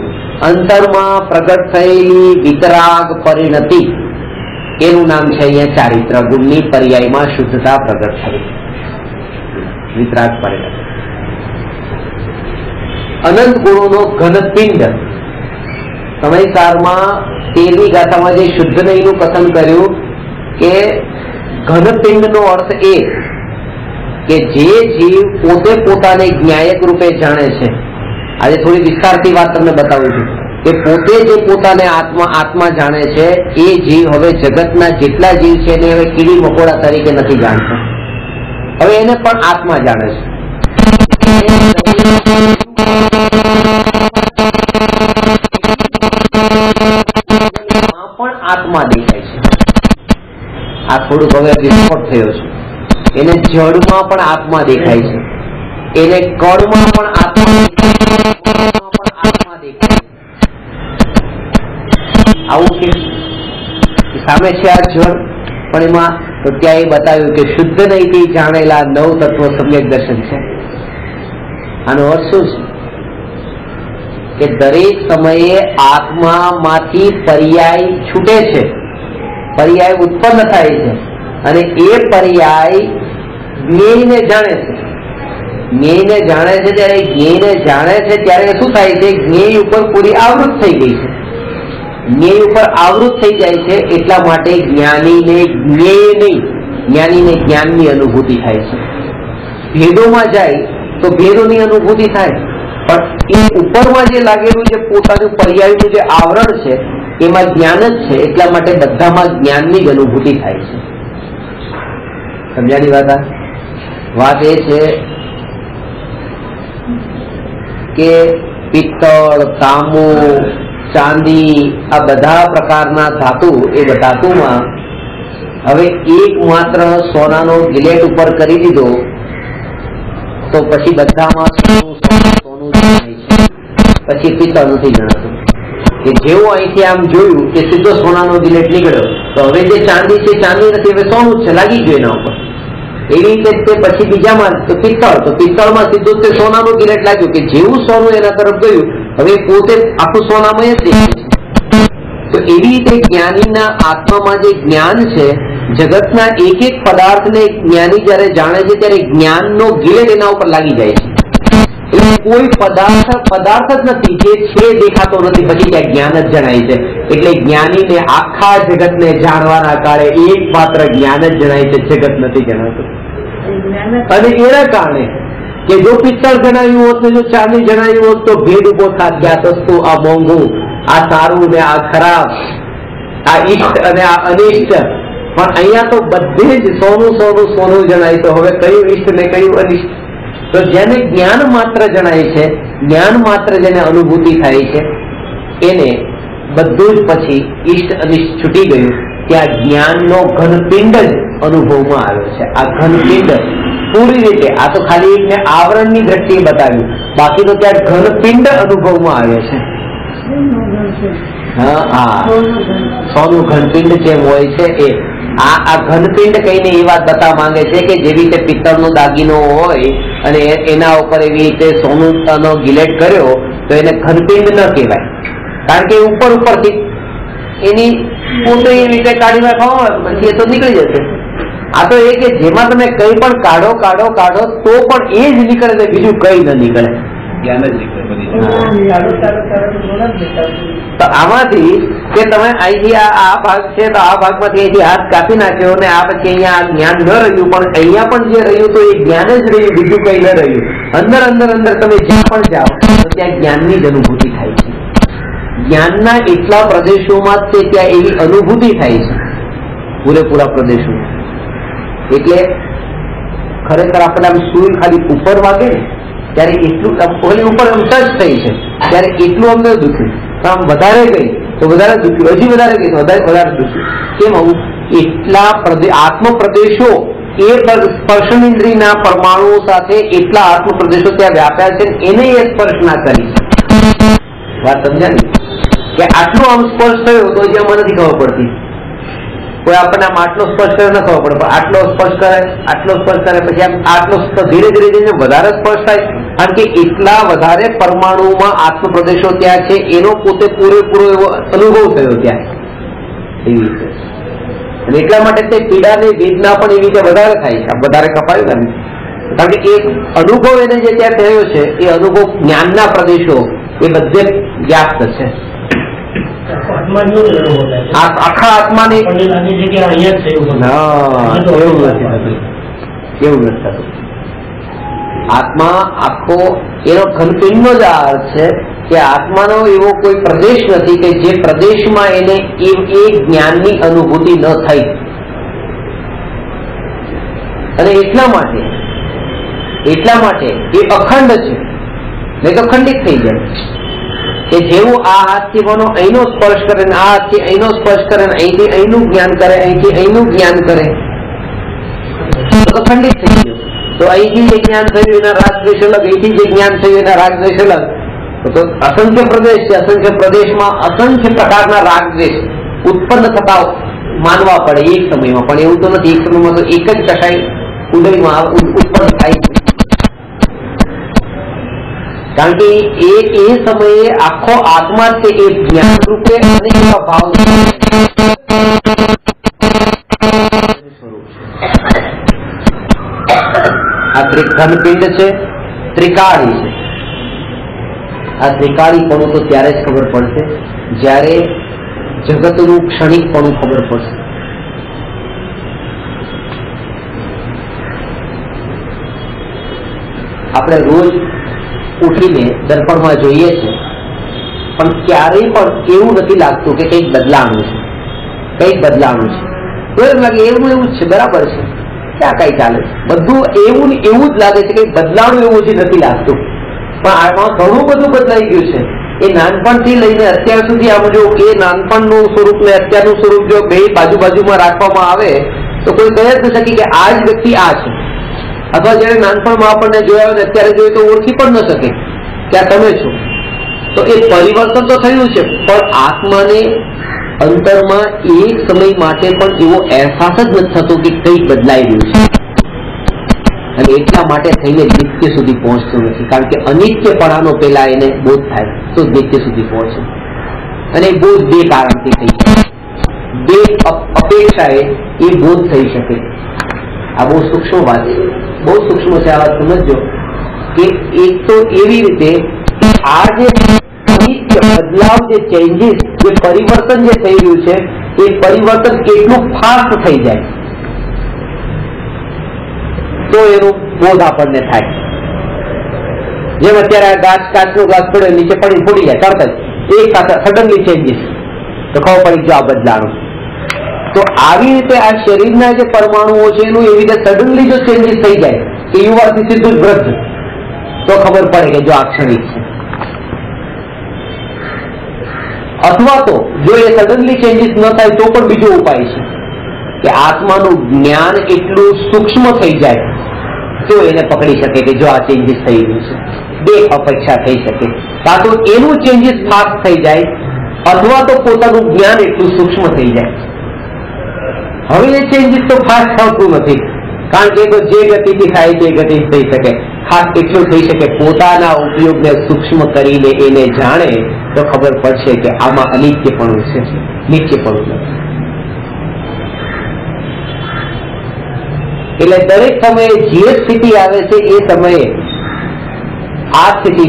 અંતરમાં પ્રગટ થયેલી વિતરાગ પરિણતિ, એનું નામ છે અહીંયા ચારિત્ર. ગુણની પર્યાયમાં શુદ્ધતા પ્રગટ થઈ વિતરાગ પરિણતિ. અનંત ગુણોનો ઘનપિંડ સમયસારમાં 13મી ગાથામાં જે શુદ્ધ નહીંનું કથન કર્યું કે ઘનપિંડનો અર્થ એ કે જે જીવ પોતે પોતાને જ્ઞાયક રૂપે જાણે છે. આજે થોડી વિસ્તારથી વાત તમને બતાવું છું કે પોતે જે પોતાને આત્મા જાણે છે એ જીવ હવે જગતના જેટલા જીવ છે એને હવે કીડી મકોડા તરીકે નથી જાણતો, હવે એને પણ આત્મા જાણે છે. પણ આત્મા દેખાય છે. આ થોડુંક હવે વિસ્ફોટ થયો છે. એને જળમાં પણ આત્મા દેખાય છે, એને કળમાં પણ આત્મા દેખાય. આવું કે સામે છે આ જળ, પણ એમાં તો ત્યાં એ બતાવ્યું કે શુદ્ધ નહીંથી જાણેલા 9 તત્વ સમ્યક દર્શન છે. આનો અર્થ શું છે કે દરેક સમયે આત્મામાંથી પર્યાય છૂટે છે, પર્યાય ઉત્પન્ન થાય છે, અને એ પર્યાય જ્ઞેયને જાણે છે. જ્ઞેયને જાણે છે ત્યારે જ્ઞેયને જાણે છે ત્યારે શું થાય છે? જ્ઞેય ઉપર પૂરી આવૃત થઈ ગઈ છે. જ્ઞેય ઉપર આવૃત થઈ જાય છે એટલા માટે જ્ઞાનીને જ્ઞેય નહીં, જ્ઞાનીને જ્ઞાનની અનુભૂતિ થાય છે. ભેદોમાં જાય તો ભેદોની અનુભૂતિ થાય, પણ એ ઉપરમાં જે લાગેલું જે પોતાનું પર્યાયનું જે આવરણ છે એમાં જ્ઞાન જ છે, એટલા માટે બધામાં જ્ઞાનની જ અનુભૂતિ થાય છે. સમજાની વાત? વાત એ છે કે પિત્તળ, તાંબુ, ચાંદી આ બધા પ્રકારના ધાતુ, એ ધાતુમાં હવે એક માત્ર સોનાનો ગિલેટ ઉપર કરી દીધો તો પછી બધામાં સોનું જણાય છે, પછી પિત્તળ નથી જણાતું. કે જેવું અહીંથી આમ જોયું કે સીધો સોનાનો ગિલેટ નીકળ્યો તો હવે જે ચાંદી છે ચાંદી નથી, હવે સોનું જ છે, લાગી ગયું એના ઉપર. એવી રીતે તે પછી બીજામાં તો પિત્તળમાં સીધું તે સોનાનું ગિલેટ લાગ્યું કે જેવું સોનું એના તરફ ગયું હવે પોતે આખું સોનામય જ દેખાય છે. તો એવી રીતે જ્ઞાનીના આત્મામાં જે જ્ઞાન છે, જગતના એક એક પદાર્થને જ્ઞાની જયારે જાણે છે ત્યારે જ્ઞાનનો ગિલેટ એના ઉપર લાગી જાય છે. એટલે કોઈ પદાર્થ જ નથી જે છે દેખાતો નથી, પછી ત્યાં જ્ઞાન જ જણાય છે. એટલે જ્ઞાનીને આખા જગતને જાણવાના કાળે એક માત્ર જ્ઞાન જ જણાય છે, જગત નથી જણાતું. અને એના કારણે કે જો પિત્તળ જણાવ્યું હોત ને જો ચાંદી જણાવ્યું હોત તો ભેદ ઉભો થાત કે આ સસ્તું, આ મોંઘું, આ સારું ને આ ખરાબ, આ ઈષ્ટ અને આ અનિષ્ટ. પણ અહીંયા તો બધે જ સોનું જણાય, તો હવે કયું ઈષ્ટ ને કયું અનિષ્ટ? તો જેને જ્ઞાન માત્ર જણાય છે, જ્ઞાન માત્ર જેને અનુભૂતિ થાય છે, એને બધું જ પછી ઈષ્ટ અનિષ્ટ છૂટી ગયું. ત્યાં જ્ઞાનનો ઘનપિંડ જ અનુભવમાં આવ્યો છે. આ ઘનપિંડ પૂરી રીતે, આ તો ખાલી એકને આવરણની દ્રષ્ટિએ બતાવ્યું, બાકી તો ત્યાં ઘનપિંડ અનુભવમાં આવ્યો છે. હા, સોનું ઘનપિંડ જેમ હોય છે એ આ ઘનપિંડ કહીને એ વાત બતાવવા માંગે છે કે જેવી રીતે પિત્તળનો દાગીનો હોય અને એના ઉપર એવી રીતે સોનુનો ગિલેટ કર્યો તો એને ઘનપિંડ ન કહેવાય, કારણ કે ઉપર ઉપરથી એની પોતે એવી રીતે કાઢી નાખવામાં પછી એ તો નીકળી જશે. આ તો એ કે જેમાં તમે કઈ પણ કાઢો કાઢો કાઢો તો પણ એ જ નીકળે ને બીજું કઈ ન નીકળે, જ્ઞાન જ નીકળે. તો આમાંથી કે તમે અહીંથી આ ભાગ છે તો આ ભાગમાંથી અહીંથી હાથ કાપી નાખ્યો ને આ પછી અહીંયા જ્ઞાન ન રહ્યું, પણ અહીંયા પણ જે રહ્યું તો એ જ્ઞાન જ રહ્યું, બીજું કઈ ન રહ્યું. અંદર અંદર અંદર તમે જ્યાં પણ જાઓ તો ત્યાં જ્ઞાનની જ અનુભૂતિ થાય છે. જ્ઞાનના એટલા પ્રદેશોમાં તે ત્યાં એવી અનુભૂતિ થાય છે, પૂરેપૂરા પ્રદેશોમાં. એટલે ખરેખર આપણે આમ સૂર્ય ખાલી ઉપર વાગે ને ત્યારે એટલું ઓલી ઉપર આમ ટચ થઈ છે ત્યારે એટલું અમને દુખ્યું, આમ વધારે ગઈ તો વધારે દુખ્યું, હજી વધારે ગઈ તો વધારે દુખ્યું. કેમ આવું? એટલા આત્મ પ્રદેશો એ સ્પર્શેન્દ્રિયના પરમાણુઓ સાથે એટલા આત્મ પ્રદેશો ત્યાં વ્યાપ્યા છે, એને એ સ્પર્શ ના કરી. વાત સમજાણી કે આટલો આમ સ્પર્શ થયો તો હજી અમને નથી ખબર પડતી. કોઈ આપણને આમ આટલો સ્પર્શ કર્યો ન ખબર પડે, પણ આટલો સ્પર્શ કરે પછી આમ આટલો ધીરે ધીરે ધીરે વધારે સ્પર્શ થાય, કારણ કે એટલા વધારે પરમાણુમાં આત્મ પ્રદેશો ત્યાં છે, એનો પોતે પૂરેપૂરો એવો અનુભવ થયો ત્યાં એવી રીતે. અને એટલા માટે તે પીડાની વેદના પણ એવી રીતે વધારે થાય છે, વધારે કપાયું ને, કારણ કે એક અનુભવ એને જે ત્યાં થયો છે એ અનુભવ જ્ઞાનના પ્રદેશો એ બધે વ્યાપ્ત છે. આખા આત્માની એવું નથી થતું. આત્મા આખો એનો ઘનપિંડનો જ અર્થ છે કે આત્માનો એવો કોઈ પ્રદેશ નથી કે જે પ્રદેશમાં એને એ જ્ઞાનની અનુભૂતિ ન થઈ. અને એટલા માટે એ અખંડ છે, નહીં તો ખંડિત થઈ જાય. કે જેવું આ હાથથી બનો અહીંનો સ્પર્શ કરે ને આ હાથથી અહીંનો સ્પર્શ કરે ને અહીંથી અહીંનું જ્ઞાન કરે અહીંથી અહીંનું જ્ઞાન કરે તો ખંડિત થઈ ગયું. તો અહીંથી જે જ્ઞાન થયું એના રાગ દ્વેષ અલગ, અહીંથી જે જ્ઞાન થયું એના રાગ દ્વેષ અલગ. તો અસંખ્ય પ્રદેશ છે, અસંખ્ય પ્રદેશમાં અસંખ્ય પ્રકારના રાગ દ્વેષ ઉત્પન્ન થતા માનવા પડે એક સમયમાં, પણ એવું તો નથી. એક સમયમાં તો એક જ કશાય ઉદયમાં ઉત્પન્ન થાય છે, કારણ કે એ સમયે આખો આત્મા છે એ જ્ઞાન રૂપે અને એવા ભાવ આ ઘનપિંડ છે, ત્રિકાળી છે. આ ત્રિકાળીપણું તો ત્યારે જ ખબર પડશે જ્યારે જગતનું ક્ષણિકપણું ખબર પડશે. આપણે રોજ ઉઠીને દર્પણમાં જોઈએ છે, પણ ક્યારેય પણ એવું નથી લાગતું કે કંઈક બદલાણું છે. તો એમ લાગે એવું જ છે, બરાબર છે, ક્યાં કઈ ચાલે, બધું એવું જ લાગે છે કે બદલાણું એવું જ નથી લાગતું. પણ આમાં ઘણું બધું બદલાઈ ગયું છે. એ નાનપણથી લઈને અત્યાર સુધી આમ જો એ નાનપણનું સ્વરૂપ ને અત્યારનું સ્વરૂપ જો બે બાજુમાં રાખવામાં આવે તો કોઈ કહી જ ન શકે કે આ જ વ્યક્તિ આ છે. અથવા જયારે નાનપણમાં આપણને જોયા હોય અત્યારે જોઈએ તો ઓળખી પણ ન શકે કે આ તમે છો. તો એ પરિવર્તન તો થયું છે, પણ આત્માને અંતરમાં એક સમય માટે પણ એવો અહેસાસ જ નથી થતો કે કંઈક બદલાઈ ગયું છે. અને એટલા માટે થઈને નિત્ય સુધી પહોંચતું નથી, કારણ કે અનિત્યપણાનો પેલા એને બોધ થાય તો નિત્ય સુધી પહોંચે. અને બોધ બે કારણથી થઈ શકે, બે અપેક્ષાએ એ બોધ થઈ શકે. આ બહુ સૂક્ષ્મ વાત છે, બહુ સૂક્ષ્મ છે. આ વાત સમજો કે એક તો એવી રીતે આ જે બદલાવ, જે ચેન્જીસ, જે પરિવર્તન જે થઈ રહ્યું છે એ પરિવર્તન કેટલું ફાસ્ટ થઈ જાય તો એનો બોધ આપણને થાય. જેમ અત્યારે આ કાચનો ગ્લાસ પડ્યો નીચે પડી ફૂટી જાય તરત જ એક સાથે સડનલી ચેન્જીસ, તો ખબર પડી જો આ બદલાણું. તો આવી રીતે આ શરીરના જે પરમાણુઓ છે એનું એવી રીતે સડનલી જો ચેન્જીસ થઈ જાય કે યુવાથી સીધું જ વૃદ્ધ, તો ખબર પડે કે જો આ ક્ષણિક છે. અથવા તો જો એ સડનલી ચેન્જીસ ન થાય તો પણ બીજો ઉપાય છે કે આત્માનું જ્ઞાન એટલું સૂક્ષ્મ થઈ જાય તો એને પકડી શકે કે જો આ ચેન્જીસ થઈ ગયું છે. બે અપેક્ષા થઈ શકે, કાં તો એનું ચેન્જીસ ફાસ્ટ થઈ જાય અથવા તો પોતાનું જ્ઞાન એટલું સૂક્ષ્મ થઈ જાય. હવે એ ચેન્જીસ તો ફાસ્ટ થતું નથી, કારણ કે તો જે ગતિથી થાય તે ગતિ થઈ શકે. ખાસ એટલું થઈ શકે પોતાના ઉપયોગને સૂક્ષ્મ કરીને એને જાણે તો ખબર પડશે કે આમાં અનિત્યપણું છે, નિત્યપણું નથી. એટલે દરેક સમયે જે સ્થિતિ આવે છે એ સમયે આ સ્થિતિ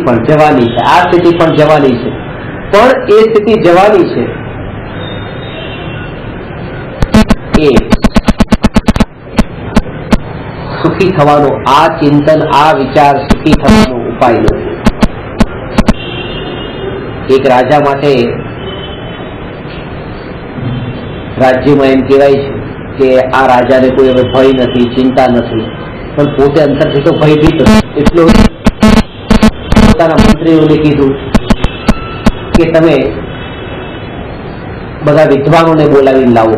પણ જવાની છે, આ સ્થિતિ પણ જવાની છે, પણ એ સ્થિતિ જવાની છે એ સુખી થવાનો આ ચિંતન, આ વિચાર સુખી થવાનો ઉપાય નથી. એક રાજા માટે રાજ્યમાં એમ કહેવાય છે કે આ રાજાને કોઈ હવે ભય નથી, ચિંતા નથી, પણ પોતે અંતરથી તો ભયભીત એટલો પોતાના મંત્રીઓને કીધું કે તમે બધા વિદ્વાનોને બોલાવીને લાવો,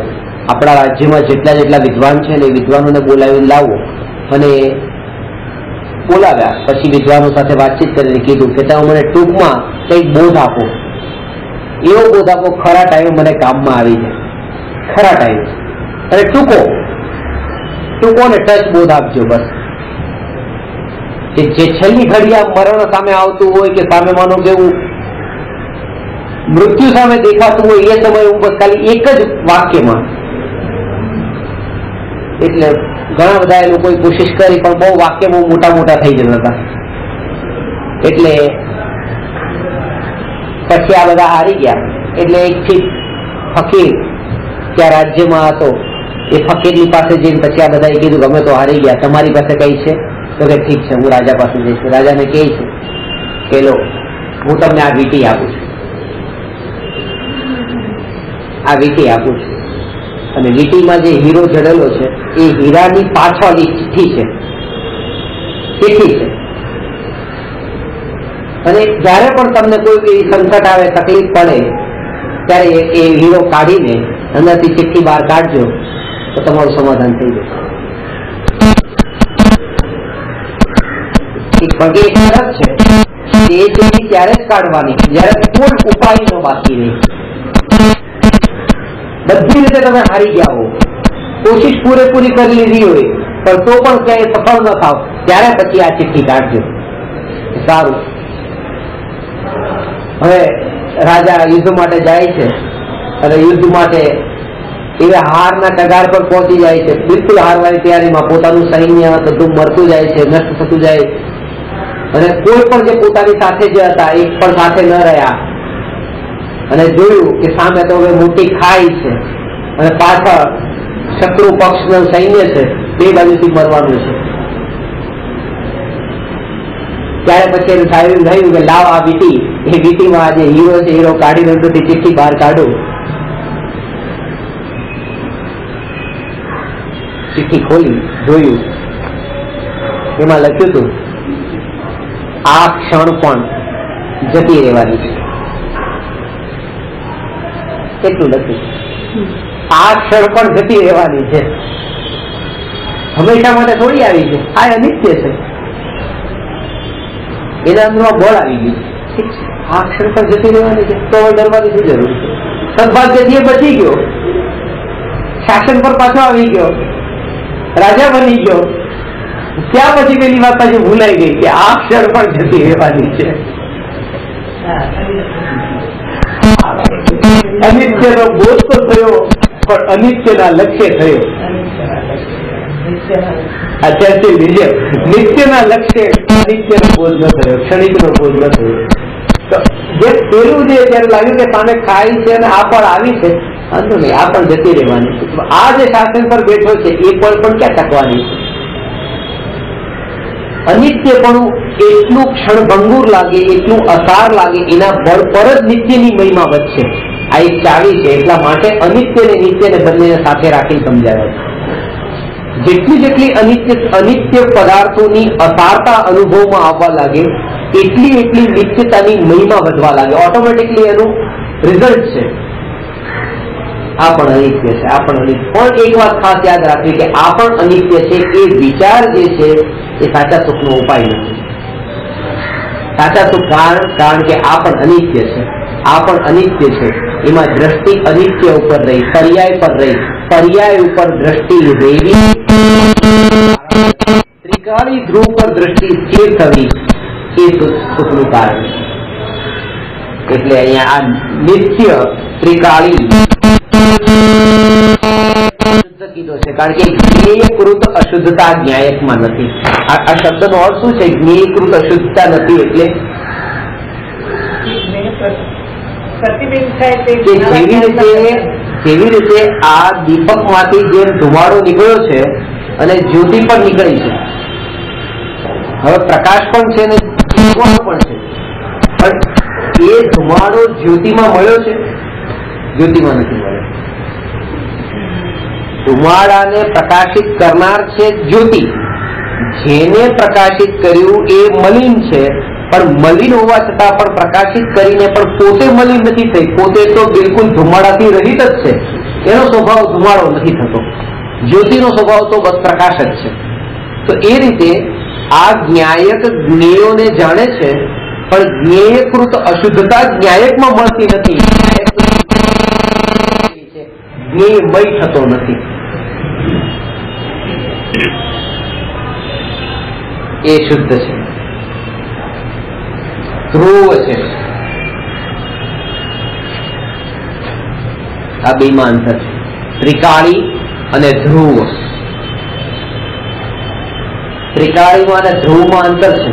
આપણા રાજ્યમાં જેટલા વિદ્વાન છે ને એ વિદ્વાનોને બોલાવીને લાવો. અને બોલાવ્યા પછી વિદ્વાનો સાથે વાતચીત કરીને કીધું કે તમે મને ટૂંકમાં કંઈક બોધ આપો, એવો બોધ આપો ખરા ટાઈમે મને કામમાં આવી જાય, ખરા ટાઈમે, અને ટૂંકો ને ટચ બોધ આપજો. બસ જે છેલ્લી ઘડી આ મરણ સામે આવતું હોય કે સામે માનો કે મૃત્યુ સામે દેખાતું હોય એ સમયે હું બસ ખાલી એક જ વાક્યમાં, એટલે ઘણા બધા એ લોકોએ કોશિશ કરી પણ બહુ વાક્ય બહુ મોટા થઈ જતા હતા, એટલે પછી આ બધા હારી ગયા. એટલે એક ફકીર ત્યાં રાજ્યમાં હતો, એ ફકીરની પાસે જઈને પછી આ બધાએ કીધું કે અમે તો હારી ગયા, તમારી પાસે કઈ છે? તો કે ઠીક છે, હું રાજા પાસે જઈશ. રાજાને કહે છે કે લો હું તમને આ વીંટી આપું છું, આ વીંટી આપું છું, અને વીંટીમાં જે હીરો જડેલો છે એ હીરાની પાછળની ચિઠ્ઠી છે, અને જયારે પણ તમને કોઈ સંકટ આવે, તકલીફ પડે, ત્યારે એ હીરો કાઢીને અંદરથી ચિઠ્ઠી બહાર કાઢજો તો તમારું સમાધાન થઈ જશે. પગે એક શરત છે, એ ચિઠ્ઠી ત્યારે જ કાઢવાની જયારે કોઈ ઉપાય ન બાકી રહે. બધી રીતે તમે હારી ગયા હો, કોશિશ પૂરેપૂરી કરી લીધી હોય, પણ તો પણ ક્યાંય સફળ ન થાવ, ત્યારે પછી આ ચિઠ્ઠી કાઢજો. સારું, હવે રાજા યુદ્ધ માટે જાય છે, અને યુદ્ધ માટે એવા હારના કગાર પર પહોંચી જાય છે. બિલકુલ હારવાની તૈયારીમાં, પોતાનું સૈન્ય બધું મરતું જાય છે, નષ્ટ થતું જાય, અને કોઈ પણ જે પોતાની સાથે જે હતા એક પણ સાથે ન રહ્યા, અને જોયું કે સામે તો હવે મોટી ખાઈ છે, અને પાછળ શત્રુ પક્ષનું સૈન્ય છે, બે બાજુથી મરવાનું છે. ત્યારે પછી એનું થયું કે લાવ આ વીંટી, એ વીંટીમાં જે હીરો છે હીરો કાઢીને અંદરથી ચિઠ્ઠી બહાર કાઢું. ચિઠ્ઠી ખોલી જોયું, એમાં લખ્યું હતું આ ક્ષણ પણ જતી રહેવાની છે. કેટલું લખ્યું? આ ક્ષણ પણ જતી રહેવાની છે, હંમેશા માટે થોડી આવી છે, આ અનિત્ય છે. એના અંદરમાં બોલ આવી ગયું, આ ક્ષણ પણ જતી રહેવાની છે, તો ડરવાની શું જરૂર છે? સદભાગ્યથી એ બચી ગયો, શાસન પર પાછો આવી ગયો, રાજા બની ગયો. ત્યાં પછી પેલી વાત પાછી ભૂલાઈ ગઈ કે આ ક્ષણ પણ જતી રહેવાની છે. અનિત્યનો બોધ તો થયો, પણ અનિત્યના લક્ષ્ય થયો. અત્યારથી બીજે નિત્યના લક્ષ્ય અનિત્યનો બોધ ન થયો, ક્ષણિકનો બોધ ન થયો. તો જે પેલું જે જયારે લાગ્યું કે સામે ખાઈ છે અને આ પણ આવી છે, વાંધો નહીં, આ પણ જતી રહેવાની છે. આ જે શાસન પર બેઠો છે એ પણ ક્યાં ટકવાની છે? અનિત્યપણું એટલું ક્ષણભંગુર લાગે, એટલું અસાર લાગે, એના બળ પર જ નિત્યની મહિમા વધશે. આ એક ચાવી છે. એટલા માટે અનિત્ય ને નિત્યને બંનેને સાથે રાખીને સમજાવે છે. જેટલી અનિત્ય પદાર્થોની અસારતા અનુભવમાં આવવા લાગે, એટલી નિત્યતાની મહિમા વધવા લાગે. ઓટોમેટિકલી એનું રિઝલ્ટ છે આ પણ અનિત્ય છે, આ પણ અનિત્ય. પણ એક વાત ખાસ યાદ રાખવી કે આ પણ અનિત્ય છે, એ વિચાર જે છે એ સાચા સુખનો ઉપાય નથી. સાચા સુખ કારણ કે આ પણ અનિત્ય છે, આ પણ અનિત્ય છે, એમાં દ્રષ્ટિ અનિત્ય ઉપર રહી, પર્યાય પર રહી, પર્યાય ઉપર દ્રષ્ટિ રેવી, ત્રિકાળી ધ્રુવ પર દ્રષ્ટિ સ્થિર થવી એ સુખનું કારણ. એટલે અહીંયા આ નિત્ય ત્રિકાળી શુદ્ધ કીધો છે, કારણ કે જ્ઞેયકૃત અશુદ્ધતા જ્ઞાયકમાં નથી. આ શબ્દનો અર્થ શું છે? જ્ઞેયકૃત અશુદ્ધતા નથી એટલે જેવી રીતે આ દીપક માંથી જેમ ધુમાડો નીકળ્યો છે અને જ્યોતિ પણ નીકળી છે, હવે પ્રકાશ પણ છે ને ધુમાડો પણ છે, પણ એ ધુમાડો જ્યોતિમાં મળ્યો છે? જ્યોતિમાં નથી મળ્યો. ધુમાડાને પ્રકાશિત કરનાર છે જ્યોતિ, જેને પ્રકાશિત કર્યું એ મલિન છે, પણ મલિન હોવા છતાં પણ પ્રકાશિત કરીને પણ પોતે મલિન નથી થઈ, પોતે તો બિલકુલ ધુમાડાથી રહિત જ છે. એનો સ્વભાવ ધુમાડો નથી થતો, જ્યોતિનો સ્વભાવ તો બસ પ્રકાશ જ છે. તો એ રીતે આ જ્ઞાયક જ્ઞેયોને જાણે છે, પણ જ્ઞેયકૃત અશુદ્ધતા જ્ઞાયકમાં મળતી નથી, જ્ઞેયમય થતો નથી. એ શુદ્ધ છે, ધ્રુવ છે. આ બેમાં અંતર છે, ત્રિકાળી અને ધ્રુવ. ત્રિકાળીમાં અને ધ્રુવમાં અંતર છે.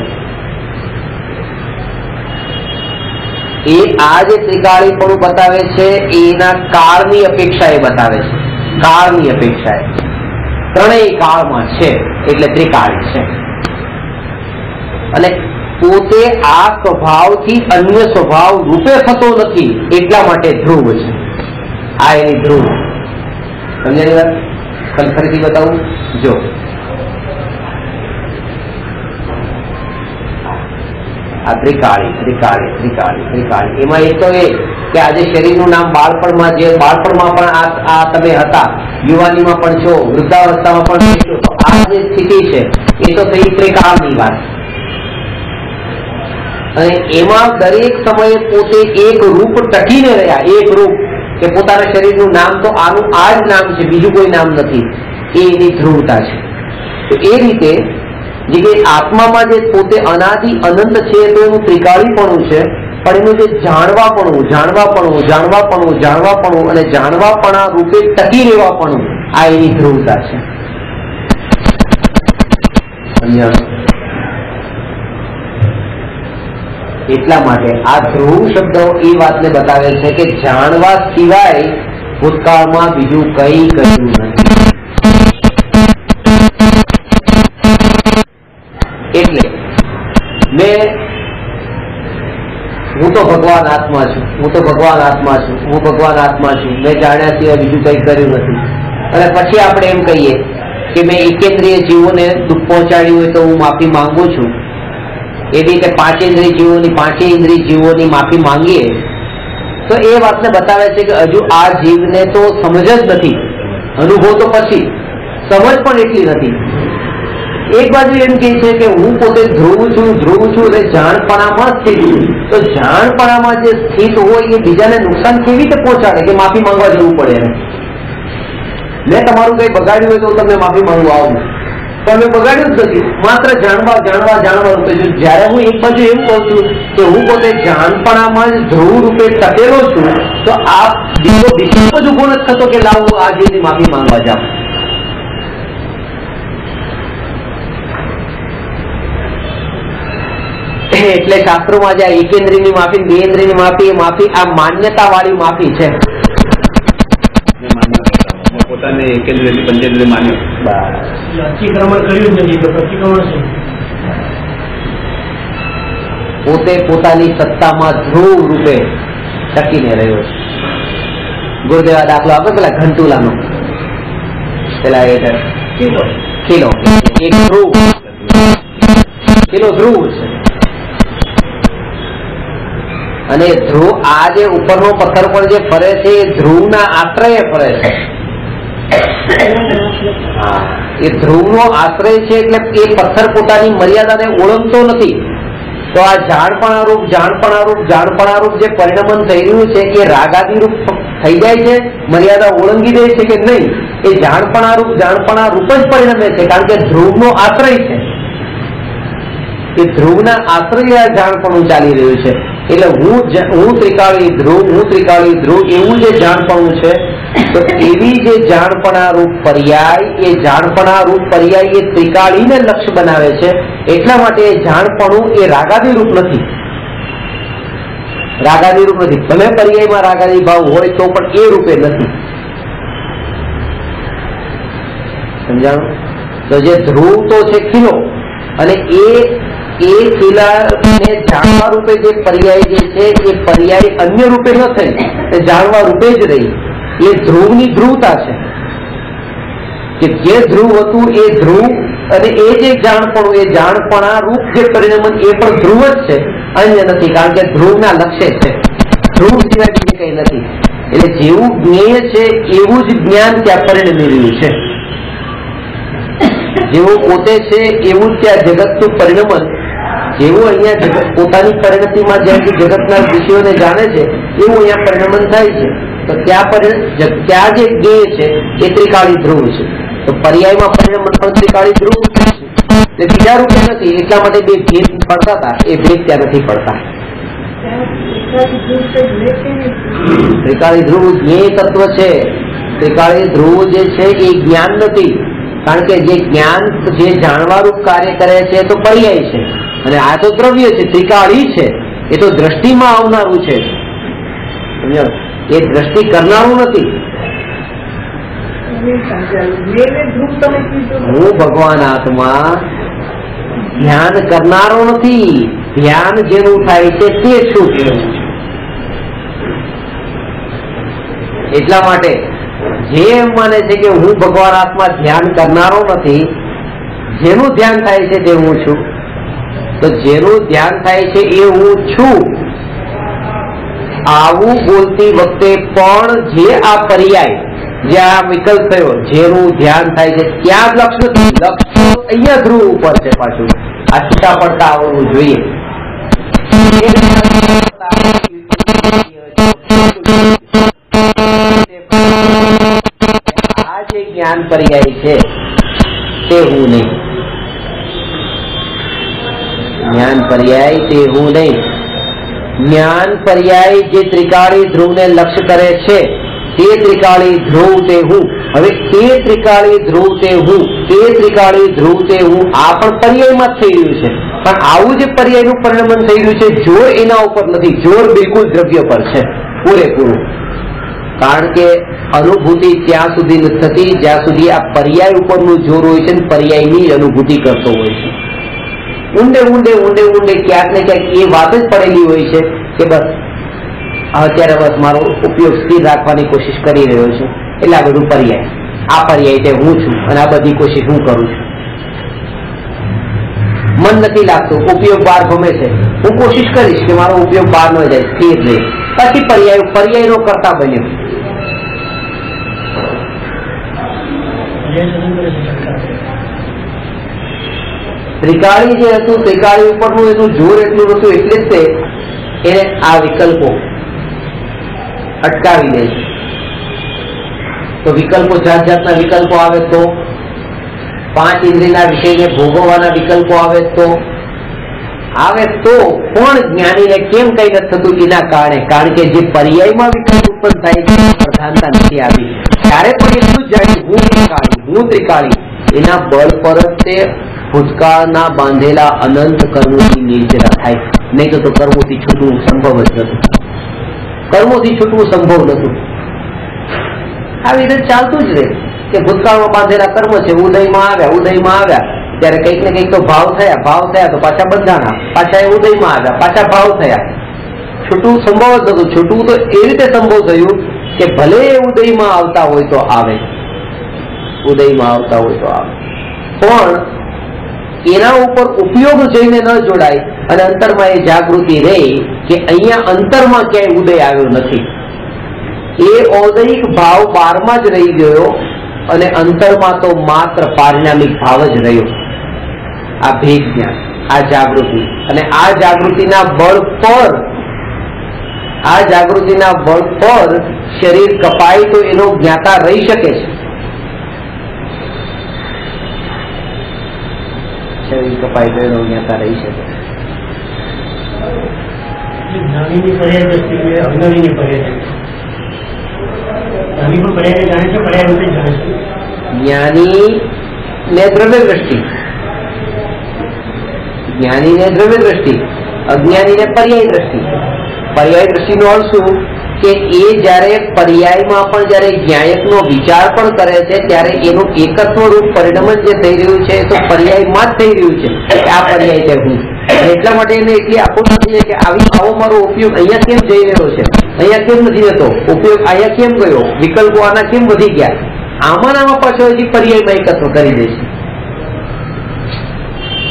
એ આ જે ત્રિકાળી પણ બતાવે છે એના કાળની અપેક્ષા એ બતાવે છે, કાળની અપેક્ષા ત્રણેય કાળમાં છે એટલે ત્રિકાળી છે. અને પોતે આ સ્વભાવથી અન્ય સ્વભાવ રૂપે થતો નથી એટલા માટે ધ્રુવ છે. આ એની ધ્રુવ. સમજાય વાત? ફરીથી બતાવું. જો આ ત્રિકાળી ત્રિકાળી ત્રિકાળી ત્રિકાળી, એમાં એક તો એ કે આજે શરીરનું નામ બાળપણમાં, જે બાળપણમાં પણ આ તમે હતા, યુવાનીમાં પણ છો, વૃદ્ધાવસ્થામાં પણ છો, તો આ જે સ્થિતિ છે એ તો થઈ ત્રિકાળની વાત. અને એમાં દરેક સમયે પોતે એક રૂપ ટકીને રહ્યા, એક રૂપ કે પોતાના શરીરનું નામ તો આનું આ જ નામ છે, બીજું કોઈ નામ નથી, એ એની ધ્રુવતા છે. તો એ રીતે જે આત્મામાં જે પોતે અનાદિ અનંત છે તો એનું ત્રિકાળીપણું છે, પણ એનું જે જાણવાપણું જાણવાપણું જાણવાપણું જાણવાપણું અને જાણવાપણા રૂપે ટકી રહેવાપણું, આ એની ધ્રુવતા છે. એટલા માટે આ ધ્રુવ શબ્દ એ વાતને બતાવે છે કે જાણવા સિવાય ભૂતકાળમાં બીજું કઈ કર્યું નથી. એટલે હું તો ભગવાન આત્મા છું, હું તો ભગવાન આત્મા છું, હું ભગવાન આત્મા છું, મેં જાણ્યા સિવાય બીજું કઈ કર્યું નથી. અને પછી આપણે એમ કહીએ કે મેં એકેન્દ્રિય જીવોને દુઃખ પહોંચાડ્યું હોય તો હું માફી માંગુ છું. એ રીતે પાંચેન્દ્રિય જીવોની માફી માંગીએ તો એ વાતને બતાવે છે કે હજુ આ જીવને તો સમજ જ નથી. અનુભવ તો પછી, સમજ પણ એટલી નથી. એક બાજુ એમ કે છે કે હું પોતે ધ્રુવ છું એટલે જાણપણામાં સ્થિત છું. તો જાણપણામાં જે સ્થિત હોય એ બીજાને નુકસાન કેવી રીતે પહોંચાડે કે માફી માંગવા જવું પડે? મેં તમારું કઈ બગાડ્યું હોય તો તમને માફી માંગવા આવું, પણ મેં બગાડ્યું જ નથી. માત્ર જાણવાનું કહ્યું. જયારે હું એક બાજુ એમ કહું છું કે હું પોતે જાણપણામાં જ ધ્રુવ રૂપે ટકેલો છું, તો આ બીજો વિકલ્પ જ ઉભો નથી થતો કે લાવું આજે માફી માંગવા જાઉં. એટલે શાસ્ત્રોમાં જે એકેન્દ્રિયની માફી, દ્વિન્દ્રિયની માફી, એ માફી આ માન્યતા વાળી માફી છે. પોતાને એકેન્દ્રિય પંચેન્દ્રિય માન્યું, અતિક્રમણ કર્યું નથી તો પ્રતિક્રમણ છે. પોતે પોતાની સત્તામાં ધ્રુવ રૂપે ટકીને રહ્યો છે. ગુરુદેવા દાખલો આપે પેલા ઘંટુલાનો, પેલા ખીલો, એક ધ્રુવ, ખીલો ધ્રુવ છે. અને ધ્રુવ આ જે ઉપરનો પથ્થર પર જે ફરે છે એ ધ્રુવના આશ્રય ફરે છે. એ ધ્રુવનો આશ્રય છે એટલે એ પથ્થર પોતાની મર્યાદાને ઓળંગતો નથી. તો આ જાણપણારૂપ જે પરિણમન થઈ રહ્યું છે એ રાગાદિરૂપ થઈ જાય છે, મર્યાદા ઓળંગી દે છે કે નહીં? એ જાણપણારૂપ જ પરિણમે છે, કારણ કે ધ્રુવનો આશ્રય છે. એ ધ્રુવના આશ્રય આ જાણપણું ચાલી રહ્યું છે. એટલે હું ત્રિકાળી ધ્રુવ એવું જે જાણપણું છે, તો એવી જે જાણપણારૂપ પર્યાય, એ જાણપણારૂપ પર્યાય એ ત્રિકાળીને લક્ષ્ય બનાવે છે. એટલા માટે એ જાણપણું એ રાગાદિરૂપ નથી. તમે પર્યાયમાં રાગાદી ભાવ હોય તો પણ એ રૂપે નથી. સમજાણું? તો જે ધ્રુવ તો છે ખીલો, અને એ ખીલાને જાણવા રૂપે જે પર્યાય જે છે એ પર્યાય અન્ય રૂપે ન થઈ, એ જાણવા રૂપે જ રહી. એ ધ્રુવની ધ્રુવતા છે કે જે ધ્રુવ હતું એ ધ્રુવ, અને એ જે જાણપણું, એ જાણપણા રૂપ જે પરિણમન એ પણ ધ્રુવ જ છે, અન્ય નથી. કારણ કે ધ્રુવના લક્ષ્ય છે, ધ્રુવ સિવાય બીજું કઈ નથી. એટલે જેવું જ્ઞેય છે એવું જ જ્ઞાન ત્યાં પરિણમી રહ્યું છે. જેવું પોતે છે એવું જ ત્યાં જગતનું પરિણમન, જેવું અહીંયા પોતાની પરિણતિમાં જ્યાંથી જગતના વિષયોને જાણે છે એવું અહીંયા પરિણમન થાય છે. તો ત્યાં જે જ્ઞેય છે એ ત્રિકાળી ધ્રુવ છે. તો પર્યાયમાં પરિણમન પણ ત્રિકાળી ધ્રુવ છે, બીજા રૂપે નથી. એટલા માટે બે ભેદ પડતા હતા, એ ભેદ ત્યાં નથી પડતા. ત્રિકાળી ધ્રુવ જ્ઞેય તત્વ છે. ત્રિકાળી ધ્રુવ જે છે એ જ્ઞાન નથી, કારણ કે જે જ્ઞાન જે જાણવારૂપ કાર્ય કરે છે એ તો પર્યાય છે, અને આ તો દ્રવ્ય છે, ત્રિકાળી છે. એ તો દ્રષ્ટિમાં આવનારું છે, એ દ્રષ્ટિ કરનારું નથી. હું ભગવાન આત્મા ધ્યાન કરનારો નથી. ધ્યાન જેનું થાય છે તે છું. એટલા માટે જે એમ માને છે કે હું ભગવાન આત્મા ધ્યાન કરનારો નથી, જેનું ધ્યાન થાય છે તે હું છું. તો જેનું ધ્યાન થાય છે એ હું છું, આવું બોલતી વખતે પણ જે આ પર્યાય, જે આ વિકલ્પ થયો, જેનું ધ્યાન થાય છે ત્યાં જ લક્ષ્ય નથી. લક્ષ્ય અહીંયા ધ્રુવ ઉપર છે. પાછું આ છૂટા પડતા આવડવું જોઈએ. આ જે જ્ઞાન પર્યાય છે તે હું નહીં. જ્ઞાન પર્યાય તે હું નહીં. જ્ઞાન પર્યાય જે ત્રિકાળી ધ્રુવને લક્ષ્ય કરે છે તે ત્રિકાળી ધ્રુવ તે હું. હવે તે ત્રિકાળી ધ્રુવ તે હું, આ પણ પર્યાયમાં જ થઈ રહ્યું છે. પણ આવું જે પર્યાયનું પરિણમન થઈ રહ્યું છે, જોર એના ઉપર નથી. જોર બિલકુલ દ્રવ્ય પર છે, પૂરેપૂરું. કારણ કે અનુભૂતિ ત્યાં સુધી નથી થતી જ્યાં સુધી આ પર્યાય ઉપરનું જોર હોય છે, પર્યાયની અનુભૂતિ કરતો હોય છે. ઊંડે ક્યાંક ને ક્યાંક એ વાત જ પડેલી હોય છે કે બસ અત્યારે બસ મારો ઉપયોગ સ્થિર રાખવાની કોશિશ કરી રહ્યો છું, એટલે આ બધું પર્યાય. આ પર્યાય તે હું છું, અને આ બધી કોશિશ હું કરું છું. મન નથી લાગતું, ઉપયોગ બહાર ગમે છે, હું કોશિશ કરીશ કે મારો ઉપયોગ બહાર ન જાય, સ્થિર રહે. પછી પર્યાયનો કરતા બન્યો. ત્રિકાળી જે હતું, ત્રિકાળી ઉપરનું એનું જોર એટલું હતું, એટલે જ એને આ વિકલ્પો અટકાવી દે. તો વિકલ્પો જાત જાતના વિકલ્પો આવે, તો 5 ઇન્દ્રિયના વિષયને ભોગવવાના વિકલ્પો આવે તો પણ જ્ઞાનીને કેમ કઈ નથી થતું? એના કારણે, કારણ કે જે પર્યાયમાં વિકલ્પ ઉત્પન્ન થાય છે પ્રધાનતા નથી આવી. ત્યારે પણ એટલું જ જાય હું ત્રિકાળી, એના બળ પર જ તે ભૂતકાળના બાંધેલા અનંત કર્મોથી નિર્જરા થાય. નહીં તો કર્મોથી છૂટવું સંભવ જ નતું. આવી રીતે ચાલતું જ રહે કે ભૂતકાળમાં બાંધેલા કર્મ છે, ઉદયમાં આવ્યા ત્યારે કંઈક ને કંઈક તો ભાવ થયા તો પાછા બંધાણા, પાછા એ ઉદયમાં આવ્યા, પાછા ભાવ થયા. છૂટવું સંભવ જ નતું. છૂટવું તો એ રીતે સંભવ થયું કે ભલે ઉદયમાં આવતા હોય તો આવે, પણ એના ઉપર ઉપયોગ જઈને ન જોડાય, અને અંતરમાં એ જાગૃતિ રહે કે અહીંયા અંતરમાં ક્યાંય ઉદય આવ્યો નથી. એ ઔદયિક ભાવ બહારમાં જ રહી ગયો, અને અંતરમાં તો માત્ર પારિણામિક ભાવ જ રહ્યો. આ ભેદ જ્ઞાન. આ જાગૃતિ, અને આ જાગૃતિના બળ પર શરીર કપાય તો એનો જ્ઞાતા રહી શકે છે. શરીર કપાય તો એનો જ્ઞાતા રહી શકે છે. જ્ઞાનીની પર્યાય દ્રષ્ટિ છે, અજ્ઞાનીની પર્યાય દ્રષ્ટિ. જ્ઞાની પણ પર્યાય જાણે છે, પર્યાય રૂપે જાણે છે. જ્ઞાની ને દ્રવ્ય દ્રષ્ટિ, જ્ઞાની ને દ્રવ્ય દ્રષ્ટિ, અજ્ઞાની ને પર્યાય દ્રષ્ટિ. પર્યાય દ્રષ્ટિનો અર્થ શું કે એ જયારે પર્યાયમાં પણ જયારે જ્ઞાયકનો વિચાર પણ કરે છે ત્યારે એનું એકત્વ રૂપ પરિણમન જે થઈ રહ્યું છે તો પર્યાયમાં જ થઈ રહ્યું છે. આ પર્યાય છે હું, એટલા માટે એને એટલી આખું નથી કે આવો મારો ઉપયોગ અહીંયા કેમ જઈ રહ્યો છે, અહીંયા કેમ નથી જતો, ઉપયોગ અહીંયા કેમ ગયો, વિકલ્પો આના કેમ વધી ગયા, આમાં પાછળ હજી પર્યાયમાં એકત્વ કરી દે છે.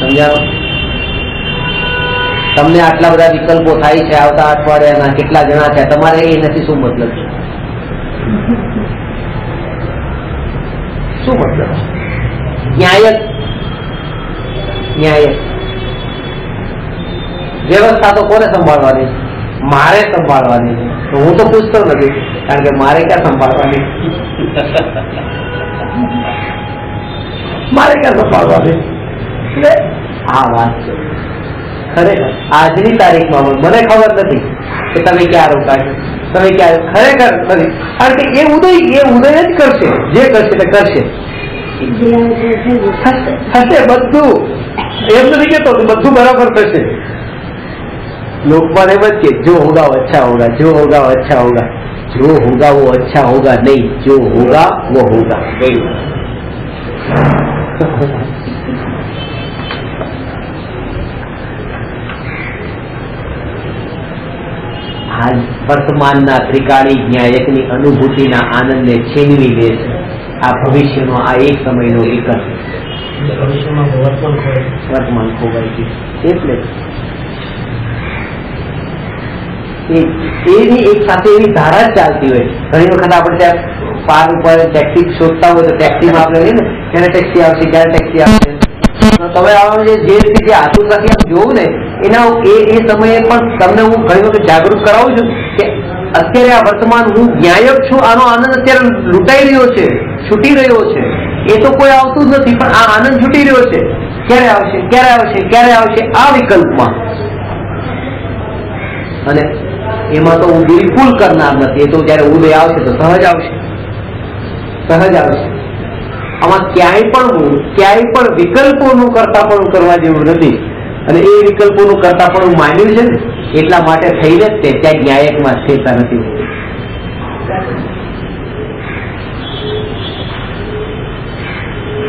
સમજાવો? તમને આટલા બધા વિકલ્પો થાય છે આવતા અઠવાડિયાના, કેટલા જણા છે, તમારે એ નથી શું મતલબ છે? શું મતલબ? ન્યાયક વ્યવસ્થા તો કોને સંભાળવાની? મારે સંભાળવાની છે. તો હું તો પૂછતો નથી, કારણ કે મારે ક્યાં સંભાળવાની, મારે ક્યાં સંભાળવાની. એટલે આ વાત છે. ખરેખર આજની તારીખમાં મને ખબર નથી કે તમે ક્યાં રોકાશો, તમે ક્યાં, ખરેખર નથી. કારણ કે એ ઉદય જ કરશે, જે કરશે તે કરશે, થશે બધું. એમ નથી કેતો બધું બરાબર થશે. લોકમાં એમ જ કે જો હોગા वो अच्छा होगा, जो होगा वो अच्छा होगा, जो होगा वो अच्छा होगा नहीं, जो होगा वो होगा. વર્તમાનના ત્રિકાળી ન્યાયકની અનુભૂતિના આનંદને છીનવી લે છે. આ ભવિષ્યનો આ એક સમયનો એક વર્તમાન ખોવાય છે. એટલે એની એક સાથે એવી ધારા જ ચાલતી હોય. ઘણી વખત આપણે ત્યાં પાર ઉપર ટેક્સી શોધતા હોય તો ટેક્સીમાં આપણે ને ક્યારે ટેક્સી આવશે, ક્યારે ટેક્સી આવશે. તમે જે રીતે આતુરતાથી આપ જોવું ને એના એ સમયે પણ તમને હું ઘણી વખત જાગૃત કરાવું છું કે અત્યારે આ વર્તમાન હું ન્યાયક છું, આનો આનંદ અત્યારે લૂંટાઈ રહ્યો છે, છૂટી રહ્યો છે. એ તો કોઈ આવતું જ નથી, પણ આ આનંદ છૂટી રહ્યો છે. ક્યારે આવશે, ક્યારે આવશે, ક્યારે આવશે, આ વિકલ્પમાં. અને એમાં તો હું બિલકુલ કરનાર નથી. એ તો જયારે ઉદય આવશે તો સહજ આવશે. આમાં ક્યાંય પણ વિકલ્પોનું કરતા પણ કરવા જેવું નથી. અને એ વિકલ્પોનું કરતા પણ માન્યું છે ને એટલા માટે થઈને જ તે ત્યાં ન્યાયકમાં સ્થિરતા નથી.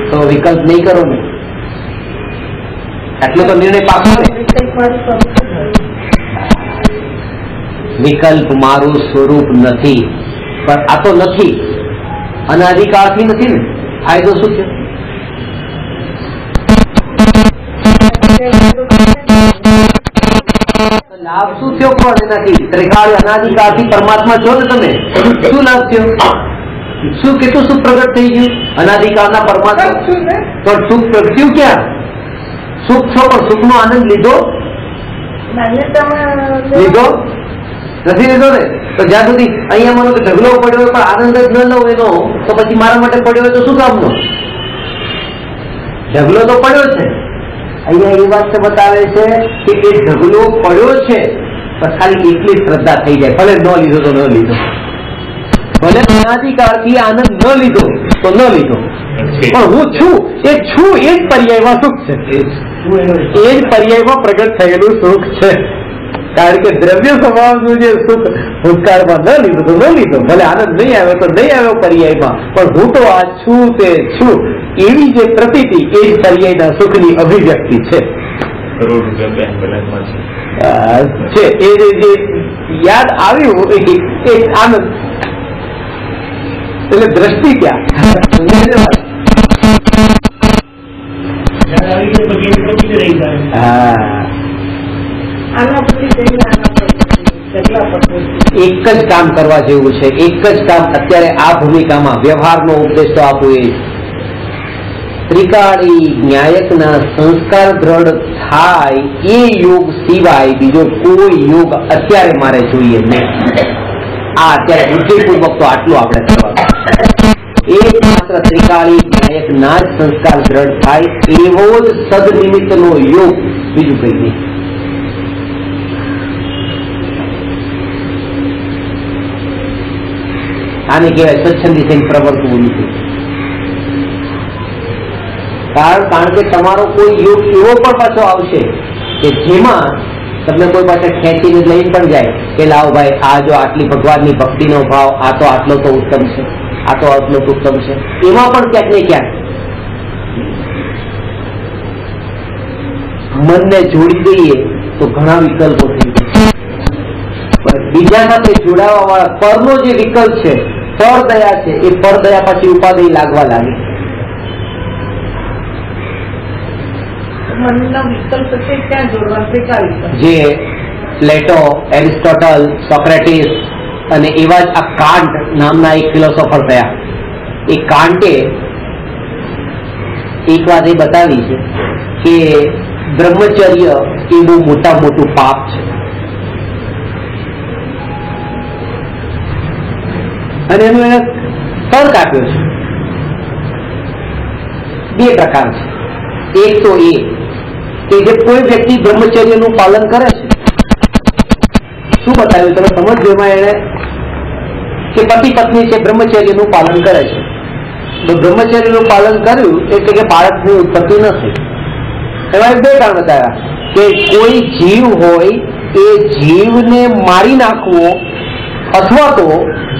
તો વિકલ્પ નહીં કરો ને, એટલો તો નિર્ણય પાકો ને. વિકલ્પ મારું સ્વરૂપ નથી, પણ આ તો નથી, અનાધિકાળથી નથી ને. ફાયદો શું છે? લાભ શું થયો? પણ એનાથી ત્રિકાળ અનાધિકાળથી પરમાત્મા છો ને તમે, શું લાભ થયો? શું કેટલું સુખ પ્રગટ થઈ ગયું અનાધિકાળના પરમાત્મા? તો સુખ પ્રગટ્યું ક્યાં? સુખ છો પણ સુખનો આનંદ લીધો નથી લીધો ને. તો જ્યાં સુધી અહીંયા માનો કે ઢગલો પડ્યો હોય પણ આનંદ જ ન લઉં એનો, તો પછી મારા માટે પડ્યો હોય તો શું કામનો? ઢગલો તો પડ્યો છે. અહીંયા એ વાત બતાવે છે કે એ ઢગલો પડ્યો છે પણ ખાલી એકલી શ્રદ્ધા થઈ જાય. ભલે ન લીધો તો ન લીધો, ભલે અનાધિકાળથી આનંદ ન લીધો તો ન લીધો, પણ હું છું એ જ પર્યાયમાં સુખ છે. એ જ પર્યાયમાં પ્રગટ થયેલું સુખ છે. કારણ કે દ્રવ્ય સ્વભાવનું જે સુખ ભૂતકાળમાં ન લીધું તો ન લીધો, ભલે આનંદ નહીં આવ્યો તો નહીં આવ્યો પર્યાયમાં, પણ હું તો આ છું તે છું એવી જે પ્રતીતિ એ જ પર્યાયના સુખની અભિવ્યક્તિ છે. એ જે યાદ આવ્યું એ આનંદ. એટલે દ્રષ્ટિ ક્યાં? એક જ કામ કરવા જેવું છે, એક જ કામ અત્યારે આ ભૂમિકામાં વ્યવહારનો ઉપદેશ તો આપવું એ ત્રિકાળી ન્યાયકના સંસ્કાર દ્રઢ થાય એ યોગ સિવાય બીજો કોઈ યોગ અત્યારે મારે જોઈએ નહીં. આ અત્યારે બુદ્ધિપૂર્વક તો આટલું આપણે કરવાનું. એકમાત્ર ત્રિકાળી નાયકના જ સંસ્કાર દ્રઢ થાય એવો જ સદનિમિત્તનો યોગ, બીજું કઈ નહીં. આને કહેવાય સ્વચ્છંદી થઈને પ્રવર્તવું નથી. કારણ કે તમારો કોઈ યોગ એવો પણ પાછો આવશે કે જેમાં તમને કોઈ પાસે ખેંચીને લઈને પણ જાય કે લાવો ભાઈ, આ જો આટલી ભગવાનની ભક્તિનો ભાવ, આ તો આટલો તો ઉત્તમ છે, આ તો આટલો તો ઉત્તમ છે, એમાં પણ ક્યાંક ને ક્યાંક મનને જોડી દઈએ તો ઘણા વિકલ્પો થઈ જાય. બીજા સાથે જોડાવા વાળા પરનો જે વિકલ્પ છે, પરદયા છે, એ પરદયા પછી ઉપાધિ લાગવા લાગે. જે પ્લેટો, એરિસ્ટોટલ, સોક્રેટિસ અને એવા જ આ કાન્ટ નામના એક ફિલોસોફર થયા. એ કાન્ટે એક વાત એ બતાવી છે કે બ્રહ્મચર્ય એ બહુ મોટું પાપ છે. અને એનું એને તર્ક આપ્યો છે. બે પ્રકાર છે. એક તો એ કે જે કોઈ વ્યક્તિ બ્રહ્મચર્યનું પાલન કરે છે, શું બતાવ્યું તમે સમજો એમાં એને કે પતિ પત્ની છે, બ્રહ્મચર્યનું પાલન કરે છે. તો બ્રહ્મચર્યનું પાલન કર્યું એટલે કે બાળકની ઉત્પત્તિ ન થઈ. એમાં બે કારણ બતાવ્યા કે કોઈ જીવ હોય એ જીવને મારી નાખવો અથવા તો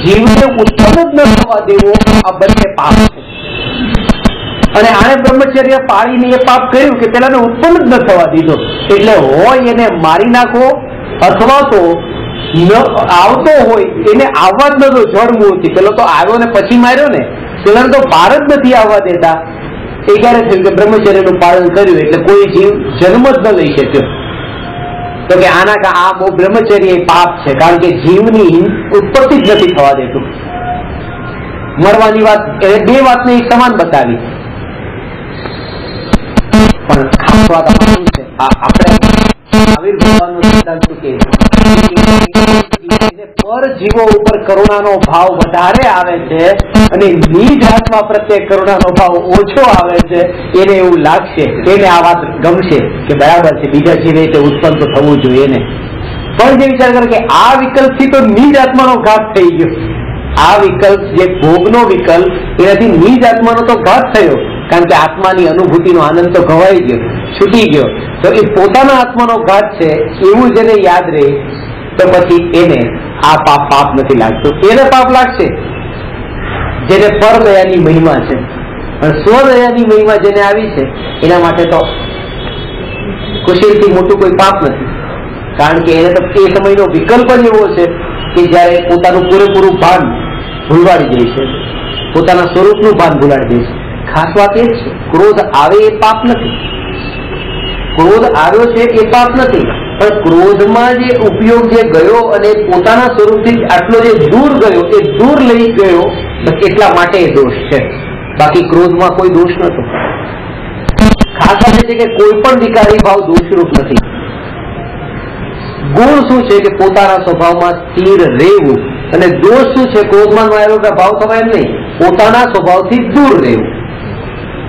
જીવને ઉત્પન્ન જ ન થવા દેવો, આ બંને પાપ છે. અને આને બ્રહ્મચર્ય પાળીને એ પાપ કર્યું કે પેલાને ઉત્પન્ન જ ન થવા દીધો. એટલે હોય એને મારી નાખવો અથવા તો આવતો હોય એને આવવા જ નતો જળમૂળથી. પેલો તો આવ્યો ને પછી માર્યો ને, પેલા તો બહાર જ નથી આવવા દેતા. એ ક્યારે થયું કે બ્રહ્મચર્યનું પાલન કર્યું એટલે કોઈ જીવ જન્મ જ ન લઈ શક્યો. તો કે આના આ બહુ બ્રહ્મચર્ય પાપ છે, કારણ કે જીવની ઉત્પત્તિ જ નથી થવા દેતું. મરવાની વાત, એ બે વાતને એક સમાન બતાવી. પણ ખાસ વાત શું છે, આપણે આવિર્ભાવનો સિદ્ધાંત શું કે પર જીવો ઉપર કરુણાનો ભાવ વધારે આવે છે અને નિજ આત્મા પ્રત્યે કરુણાનો ભાવ ઓછો આવે છે. એને એવું લાગશે, એને આ વાત ગમશે કે બરાબર છે, બીજા જીવે તે ઉત્પન્ન તો થવું જોઈએ ને. પણ જે વિચાર કરે કે આ વિકલ્પથી તો નિજ આત્માનો ઘાત થઈ ગયો. આ વિકલ્પ જે ભોગનો વિકલ્પ, એનાથી નિજ આત્માનો તો ઘાત થયો, કારણ કે આત્માની અનુભૂતિનો આનંદ તો ઘવાઈ ગયો, છૂટી ગયો. તો એ પોતાના આત્માનો ઘાત છે એવું જેને યાદ રહે તો પછી એને આ પાપ નથી લાગતું. એને પાપ લાગશે જેને પરદયાની મહિમા છે. અને સ્વદયાની મહિમા જેને આવી છે એના માટે તો કુશળથી મોટું કોઈ પાપ નથી. કારણ કે એને તો એ સમયનો વિકલ્પ જ એવો છે કે જયારે પોતાનું પૂરેપૂરું ભાન ભૂલવાડી દે છે, પોતાના સ્વરૂપનું ભાન ભૂલાડી દે છે. ખાસ વાત એ છે, ક્રોધ આવે એ પાપ નથી. ક્રોધ આવ્યો છે એ પાપ નથી, પણ ક્રોધમાં જે ઉપયોગ જે ગયો અને પોતાના સ્વરૂપથી આટલો જે દૂર ગયો, એ દૂર લઈ ગયો, એટલા માટે એ દોષ છે. બાકી ક્રોધમાં કોઈ દોષ નતો. ખાસ વાત છે કે કોઈ પણ વિકારી ભાવ દોષરૂપ નથી. ગુણ શું છે કે પોતાના સ્વભાવમાં સ્થિર રહેવું, અને દોષ શું છે, ક્રોધમાં આવેલો ભાવ થવાય એમ નહીં, પોતાના સ્વભાવથી દૂર રહેવું.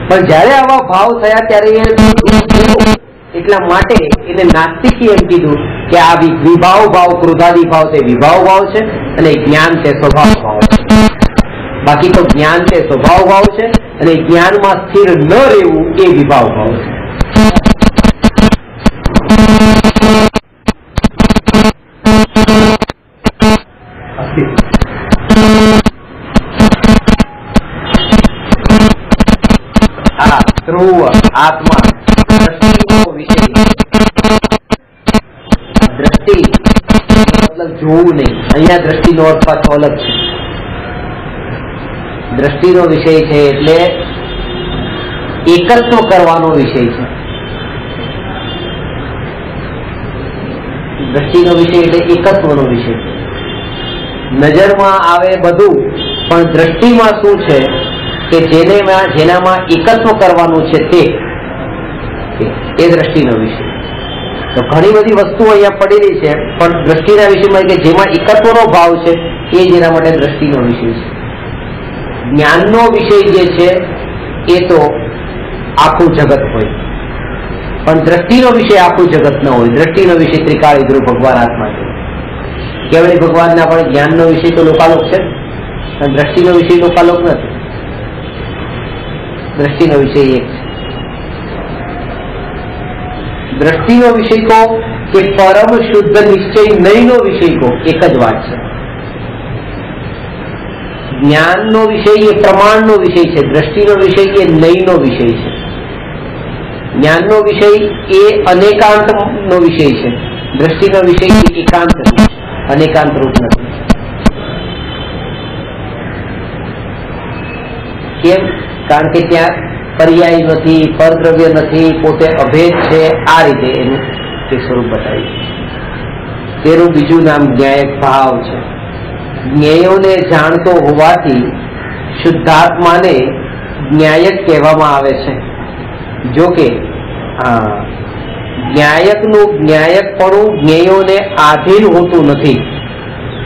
પણ જયારે આવા ભાવ થયા ત્યારે એટલા માટે એને નાસ્તિકી એમ કીધું કે આ વિભાવ ભાવ, ક્રોધાદી ભાવ તે વિભાવ ભાવ છે અને જ્ઞાન તે સ્વભાવ ભાવ છે. બાકી તો જ્ઞાન તે સ્વભાવ ભાવ છે અને જ્ઞાનમાં સ્થિર ન રહેવું એ વિભાવ ભાવ છે. ધ્રુવ આત્મા દ્રષ્ટિનો વિષય. દ્રષ્ટિ મતલબ જોવું નહીં. અહીંયા દ્રષ્ટિનો અર્થ પાછો અલગ છે. દ્રષ્ટિનો વિષય છે એટલે એકત્વ કરવાનો વિષય છે. દ્રષ્ટિનો વિષય એટલે એકત્વનો વિષય. નજરમાં આવે બધું, પણ દ્રષ્ટિમાં શું છે કે જેનામાં એકત્વ કરવાનું છે તે એ દ્રષ્ટિનો વિષય. તો ઘણી બધી વસ્તુઓ અહીંયા પડેલી છે, પણ દ્રષ્ટિના વિષયમાં કે જેમાં એકત્વનો ભાવ છે એ જ એના માટે દ્રષ્ટિનો વિષય છે. જ્ઞાનનો વિષય જે છે એ તો આખું જગત હોય, પણ દ્રષ્ટિનો વિષય આખું જગત ન હોય. દ્રષ્ટિનો વિષય ત્રિકાળી ધ્રુવ ભગવાન આત્મા છે. કેવળી ભગવાનના પણ જ્ઞાનનો વિષય તો લોકાલોક છે, અને દ્રષ્ટિનો વિષય લોકાલોક નથી. દ્રષ્ટિનો વિષય એક છે. દ્રષ્ટિનો વિષય કહો કે પરમ શુદ્ધ નિશ્ચય નહીંનો વિષય કહો, એક જ વાત છે. જ્ઞાનનો વિષય એ પ્રમાણનો વિષય છે, દ્રષ્ટિનો વિષય એ નહીંનો વિષય છે. જ્ઞાનનો વિષય એ અનેકાંતનો વિષય છે, દ્રષ્ટિનો વિષય એ એકાંત છે, અનેકાંત રૂપ નથી. કેમ? કારણ કે ત્યાં પર્યાય નથી, પરદ્રવ્ય નથી, પોતે અભેદ છે. આ રીતે એનું તે સ્વરૂપ બતાવ્યું. તેનું બીજું નામ જ્ઞાયક ભાવ છે. જ્ઞેયોને જાણતો હોવાથી શુદ્ધાત્માને જ્ઞાયક કહેવામાં આવે છે. જો કે જ્ઞાયકનું જ્ઞાયકપણું જ્ઞેયોને આધીન હોતું નથી.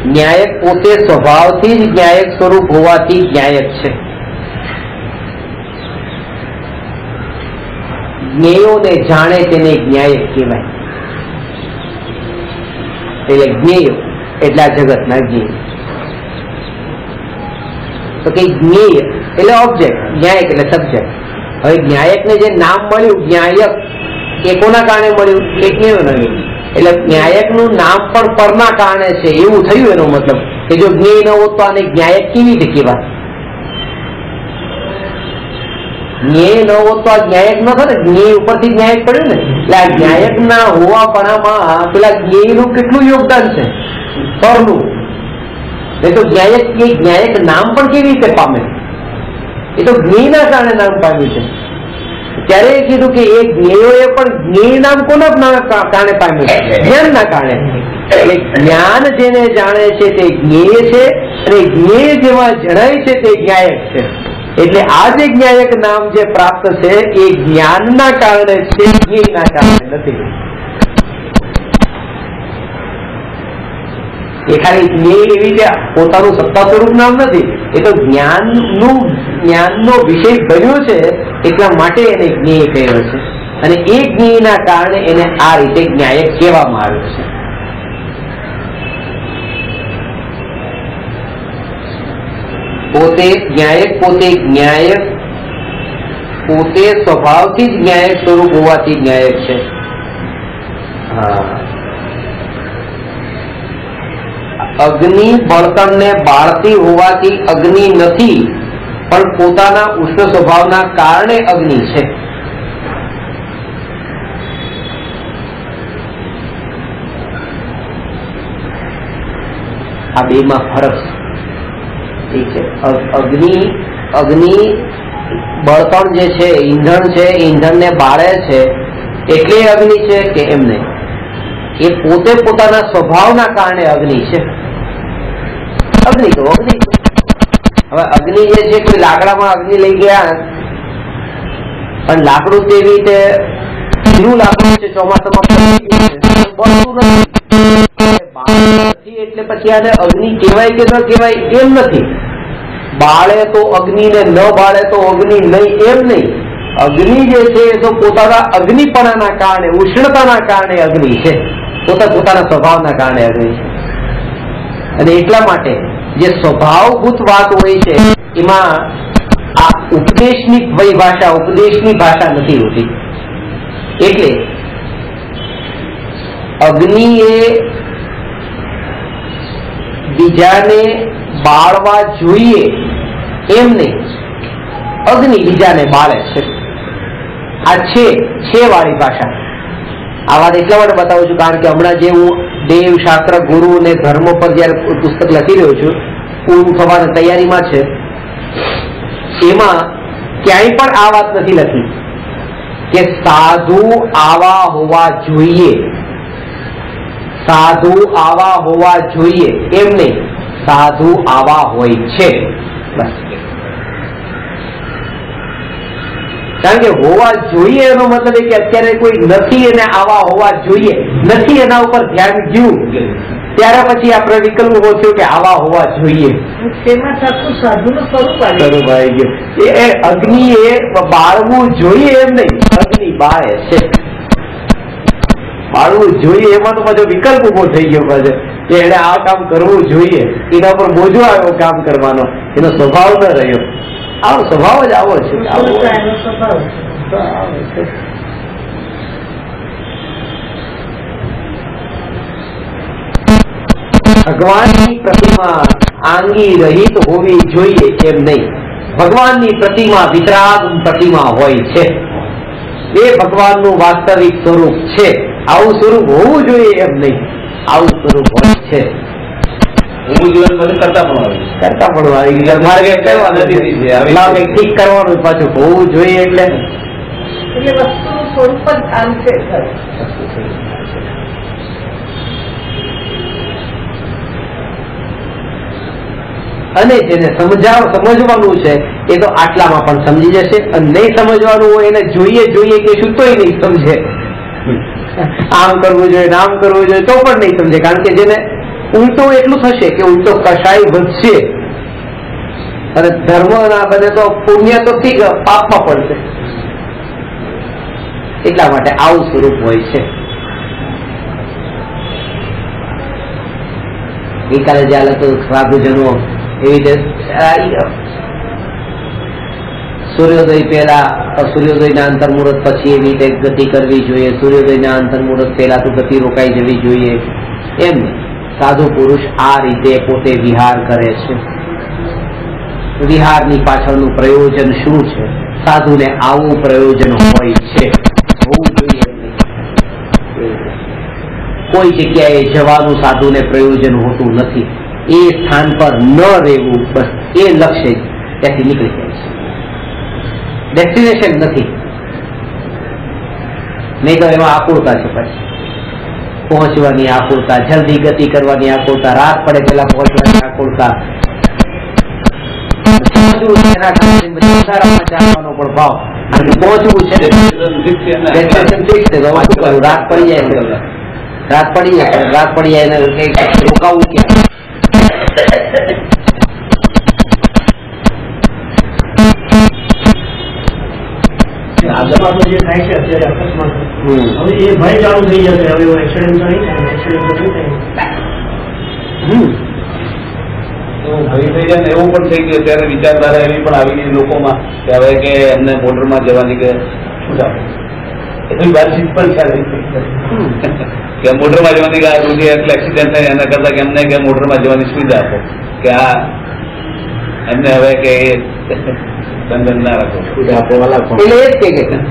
જ્ઞાયક પોતે સ્વભાવથી જ જ્ઞાયક સ્વરૂપ હોવાથી જ્ઞાયક છે. જ્ઞેયોને જાણે તેને જ્ઞાયક કહેવાય. એટલે જ્ઞેયો એટલે આ જગતના જ્ઞેય. તો કે જ્ઞેય એટલે ઓબ્જેક્ટ, જ્ઞાયક એટલે સબ્જેક્ટ. હવે જ્ઞાયકને જે નામ મળ્યું જ્ઞાયક એ કોના કારણે મળ્યું? એ જ્ઞેયો નહીં. એટલે જ્ઞાયકનું નામ પણ પરના કારણે છે એવું થયું. એનો મતલબ કે જો જ્ઞેય ન હોત તો આને જ્ઞાયક કેવી રીતે કહેવાય? જ્ઞેય ન હોત તો આ જ્ઞાયક ન થાય ને. જ્ઞેય ઉપરથી જ્ઞાયક પડ્યું ને. એટલે આ જ્ઞાયક ના હોવાપણામાં પેલા જ્ઞેયનું કેટલું યોગદાન છે, પરનું. એ તો જ્ઞાયક નામ પણ કેવી રીતે પામે? એ તો જ્ઞેયના કારણે નામ પામ્યું છે. ત્યારે એ કીધું કે એ જ્ઞેયોએ પણ જ્ઞેય નામ કોના કારણે પામ્યું? જ્ઞાનના કારણે. એટલે જ્ઞાન જેને જાણે છે તે જ્ઞેય છે, અને જ્ઞેય જેમાં જણાય છે તે જ્ઞાયક છે. એટલે આ જે જ્ઞાયક નામ જે પ્રાપ્ત છે એ જ્ઞાનના કારણે છે, જ્ઞેયના કારણે નથી. એ ખાલી જ્ઞેય એવી રીતે પોતાનું સત્તા સ્વરૂપ નામ નથી. એ તો જ્ઞાનનો વિષય બન્યો છે એટલા માટે એને જ્ઞેય કહેવાય છે. અને એ જ્ઞેયના કારણે એને આ રીતે જ્ઞાયક કહેવામાં આવ્યો છે. પોતે જ્ઞાયક પોતે સ્વભાવથી જ જ્ઞાયક સ્વરૂપ હોવાથી જ્ઞાયક છે. અગ્નિ બળતણને બાળતી હોવાથી અગ્નિ નથી, પણ પોતાના ઉષ્ણ સ્વભાવના કારણે અગ્નિ છે. આ બેમાં ફરક છે. ઠીક છે. અગ્નિ બળતણ જે છે, ઈંધણ છે, ઈંધણને બાળે છે એટલે અગ્નિ છે કે એમ નહીં? એ પોતે પોતાના સ્વભાવના કારણે અગ્નિ છે. અગ્નિ તો અગ્નિ. હવે અગ્નિ જે છે, કોઈ લાકડામાં અગ્નિ લઈ ગયા, પણ લાકડું તેવી રીતે ઢીલું લાકડું છે, ચોમાસામાં બળતું નથી, એટલે પછી આને અગ્નિ કહેવાય કે ન કહેવાય એમ નથી. બાળે તો અગ્નિ ને ન બાળે તો અગ્નિ નહીં એમ નહીં. અગ્નિ જે છે એ તો પોતાના અગ્નિપણાના કારણે, ઉષ્ણતાના કારણે અગ્નિ છે, પોતાના સ્વભાવના કારણે અગ્નિ છે. અને એટલા માટે જે સ્વભાવભૂત વાત હોય છે એમાં આ ઉપદેશની ભાષા, ઉપદેશની ભાષા નથી હોતી. એટલે અગ્નિ એ બીજાને બાળવા જોઈએ એમ નહીં, અગ્નિ બીજાને બાળે છે. આ છે વાળી ભાષા. આ વાત એટલા માટે બતાવું છું કારણ કે હમણાં જે હું દેવ શાસ્ત્ર ગુરુ અને ધર્મ પર જયારે પુસ્તક લખી રહ્યો છું, પૂરું થવાની તૈયારીમાં છે, એમાં ક્યાંય પણ આ વાત નથી લખી કે સાધુ આવા હોવા જોઈએ, સાધુ આવા હોવા જોઈએ એમ નહીં, સાધુ આવા હોય છે. બસ કારણ કે હોવા જોઈએ એનો મતલબ એ કે અત્યારે કોઈ નથી અને આવા હોવા જોઈએ, નથી એના ઉપર ધ્યાન ગયું ત્યારે પછી આપણે વિકલ્પ ઉભો થયો કે આવા હોવા જોઈએ. તેમાં સાચું સાધુનું સ્વરૂપ આવી ગયું. એ અગ્નિ એ બાળવું જોઈએ એમ નહીં, અગ્નિ બાળે છે, બાળવું જોઈએ એમાં તો પાછો વિકલ્પ ઉભો થઈ ગયો પાછો કે એને આ કામ કરવું જોઈએ, એના પર બોજો આવ્યો કામ કરવાનો, એનો સ્વભાવ ન રહ્યો. આવો સ્વભાવ જ આવો છે. ભગવાનની પ્રતિમા આંગી રહિત હોવી જોઈએ એમ નહીં. ભગવાનની પ્રતિમા વિતરાગ પ્રતિમા હોય છે, એ ભગવાનનું વાસ્તવિક સ્વરૂપ છે. આવું સ્વરૂપ હોવું જોઈએ એમ નહીં, આવું સ્વરૂપ હોય છે. હું જીવન બધું કરતા પણ આવી મારે ઠીક કરવાનું પાછું હોવું જોઈએ એટલે વસ્તુનું સ્વરૂપ જ આમ છે. અને જેને સમજવાનું છે એ તો આટલામાં પણ સમજી જશે, અને નહીં સમજવાનું હોય એને જોઈએ કે શું તોય નહીં સમજે. આમ કરવું જોઈએ આમ કરવું જોઈએ તો પણ નહીં સમજે, કારણ કે જેને ઉલટો એટલું થશે કે ઉલટો કશાય વધશે અને ધર્મ ના બને તો પુણ્ય તો ઠીક પાપમાં પડશે. એટલા માટે આવું સ્વરૂપ હોય છે. ગઈકાલે જ્યાં તો સાધુજનો એવી રીતે સૂર્યોદય પહેલા સૂર્યોદયના અંતર્મુહૂર્ત પછી એવી રીતે ગતિ કરવી જોઈએ, સૂર્યોદયના અંતર્મુહૂર્ત પહેલા તો ગતિ રોકાઈ જવી જોઈએ. એમ સાધુ પુરુષ આ રીતે પોતે વિહાર કરે છે. વિહારની પાછળનું પ્રયોજન શું છે? સાધુને આવું પ્રયોજન હોય છે, હોવું જોઈએ. કોઈ જગ્યાએ જવાનું સાધુને પ્રયોજન હોતું નથી. એ સ્થાન પર ન રહેવું, બસ એ લક્ષ્ય ત્યાંથી નીકળી જાય છે. ડેસ્ટિનેશન નથી. નહીં તો એમાં આકુળતા છે, પછી પહોંચવાની આકુળતા, જલ્દી ગતિ કરવાની આકુળતા, રાત પડે પેલા પહોંચવાની આકુળતા, જવાનો પણ ભાવ. પહોંચવું છે રાત પડી જાય, રાત પડી જાય રોકાવું ક્યાં? જે થાય છે અત્યારે અકસ્માત, હવે એ ભય ચાલુ થઈ જશે. હવે એક્સિડન્ટ નહીં થાય, એક્સિડન્ટ નહીં થાય. ભય થઈ જાય ને એવું પણ થઈ ગયું. ત્યારે વિચારધારા એવી પણ આવી ગઈ લોકોમાં કે હવે કે એમને મોટરમાં જવાની કે છૂટ આપે, એવી વાતચીત પણ ચાલી કે મોટરમાં જવાની કે આ સુધી એટલે એક્સિડન્ટ થાય એના કરતા કે એમને કે મોટરમાં જવાની સુવિધા આપો, કે આ એમને હવે કે બંધન ના રાખો. એટલે એ જ કે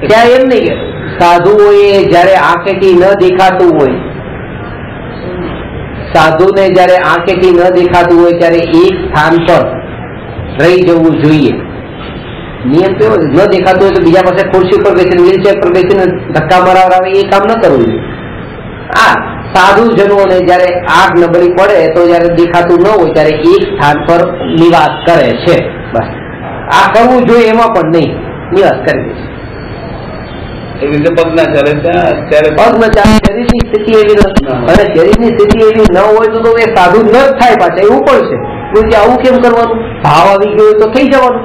ત્યાં એમ નહીં કે સાધુઓએ જયારે આંખેથી ન દેખાતું હોય, સાધુને જયારે આંખેથી ન દેખાતું હોય ત્યારે એક સ્થાન પર રહી જવું જોઈએ. નિયમ કેવો ન દેખાતું હોય તો બીજા પાસે ખુરશી પર બેસીને વ્હીલચેર પર બેસીને ધક્કા મરાવરાવે એ કામ ન કરવું જોઈએ. આ સાધુજનોને જયારે આંખ નબળી પડે તો જયારે દેખાતું ન હોય ત્યારે એક સ્થાન પર નિવાસ કરે છે. બસ આ કરવું જોઈએ, એમાં પણ નહીં, નિવાસ કરી દે છે. એવી રીતે પગ ના ચાલે ત્યારે પગ ન ચાલે, શરીરની સ્થિતિ એવી નથી, અને શરીરની સ્થિતિ એવી ન હોય તો એ સાધુ ન જ થાય પાછા. એવું પણ છે આવું કેમ કરવાનું? ભાવ આવી ગયો તો થઈ જવાનું.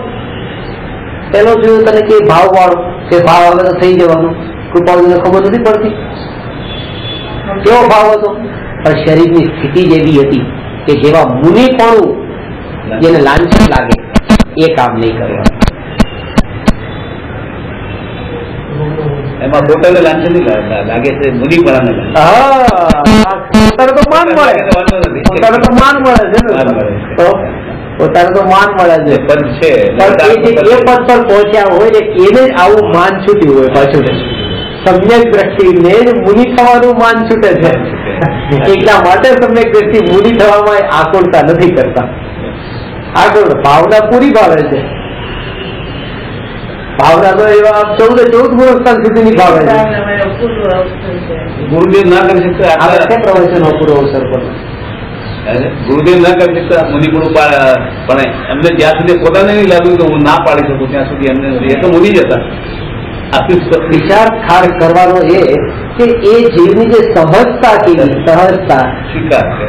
પેલો જોયું તને કે ભાવ વાળો કે ભાવ આવે તો થઈ જવાનું. કૃપાળુને ખબર નથી પડતી કેવો ભાવ હતો, પણ શરીરની સ્થિતિ જ એવી હતી કે જેવા મુનિપણું જેને લાંછન લાગે એ કામ નહીં કરવાનું. એમાં પોતાને લાંછન લાગે છે, મુનિ પણ પોતાને તો માન મળે, પોતાને તો માન મળે છે ને, પોતાને તો માન મળે છે. પદ છે એ પદ પર પહોંચ્યા હોય એને જ આવું માન છૂટ્યું હોય. પાછું સમ્યક દ્રષ્ટિને જ મુનિ થવાનું માન છૂટે છે. એટલા માટે સમ્યક દ્રષ્ટિ મુનિ થવામાં આકુળતા નથી કરતા. આગળ ભાવના પૂરી ભાવે છે. ભાવના તો એવા 14 વર્ષ સુધી ભાવે છે. ગુરુદેવ ના કરી શકતા પ્રવચનો પૂરો અવસર પર ગુરુદેવ ના કરી શકતા મુનિ પણ એમને જ્યાં સુધી પોતાને નહીં લાગ્યું કે હું ના પાડી શકું ત્યાં સુધી એમને એ તો મુનિ જ હતા. વિચાર ખાર કરવાનો એ કે એ જીવની જે સહજતા કેવી સહજતા સ્વીકાર છે.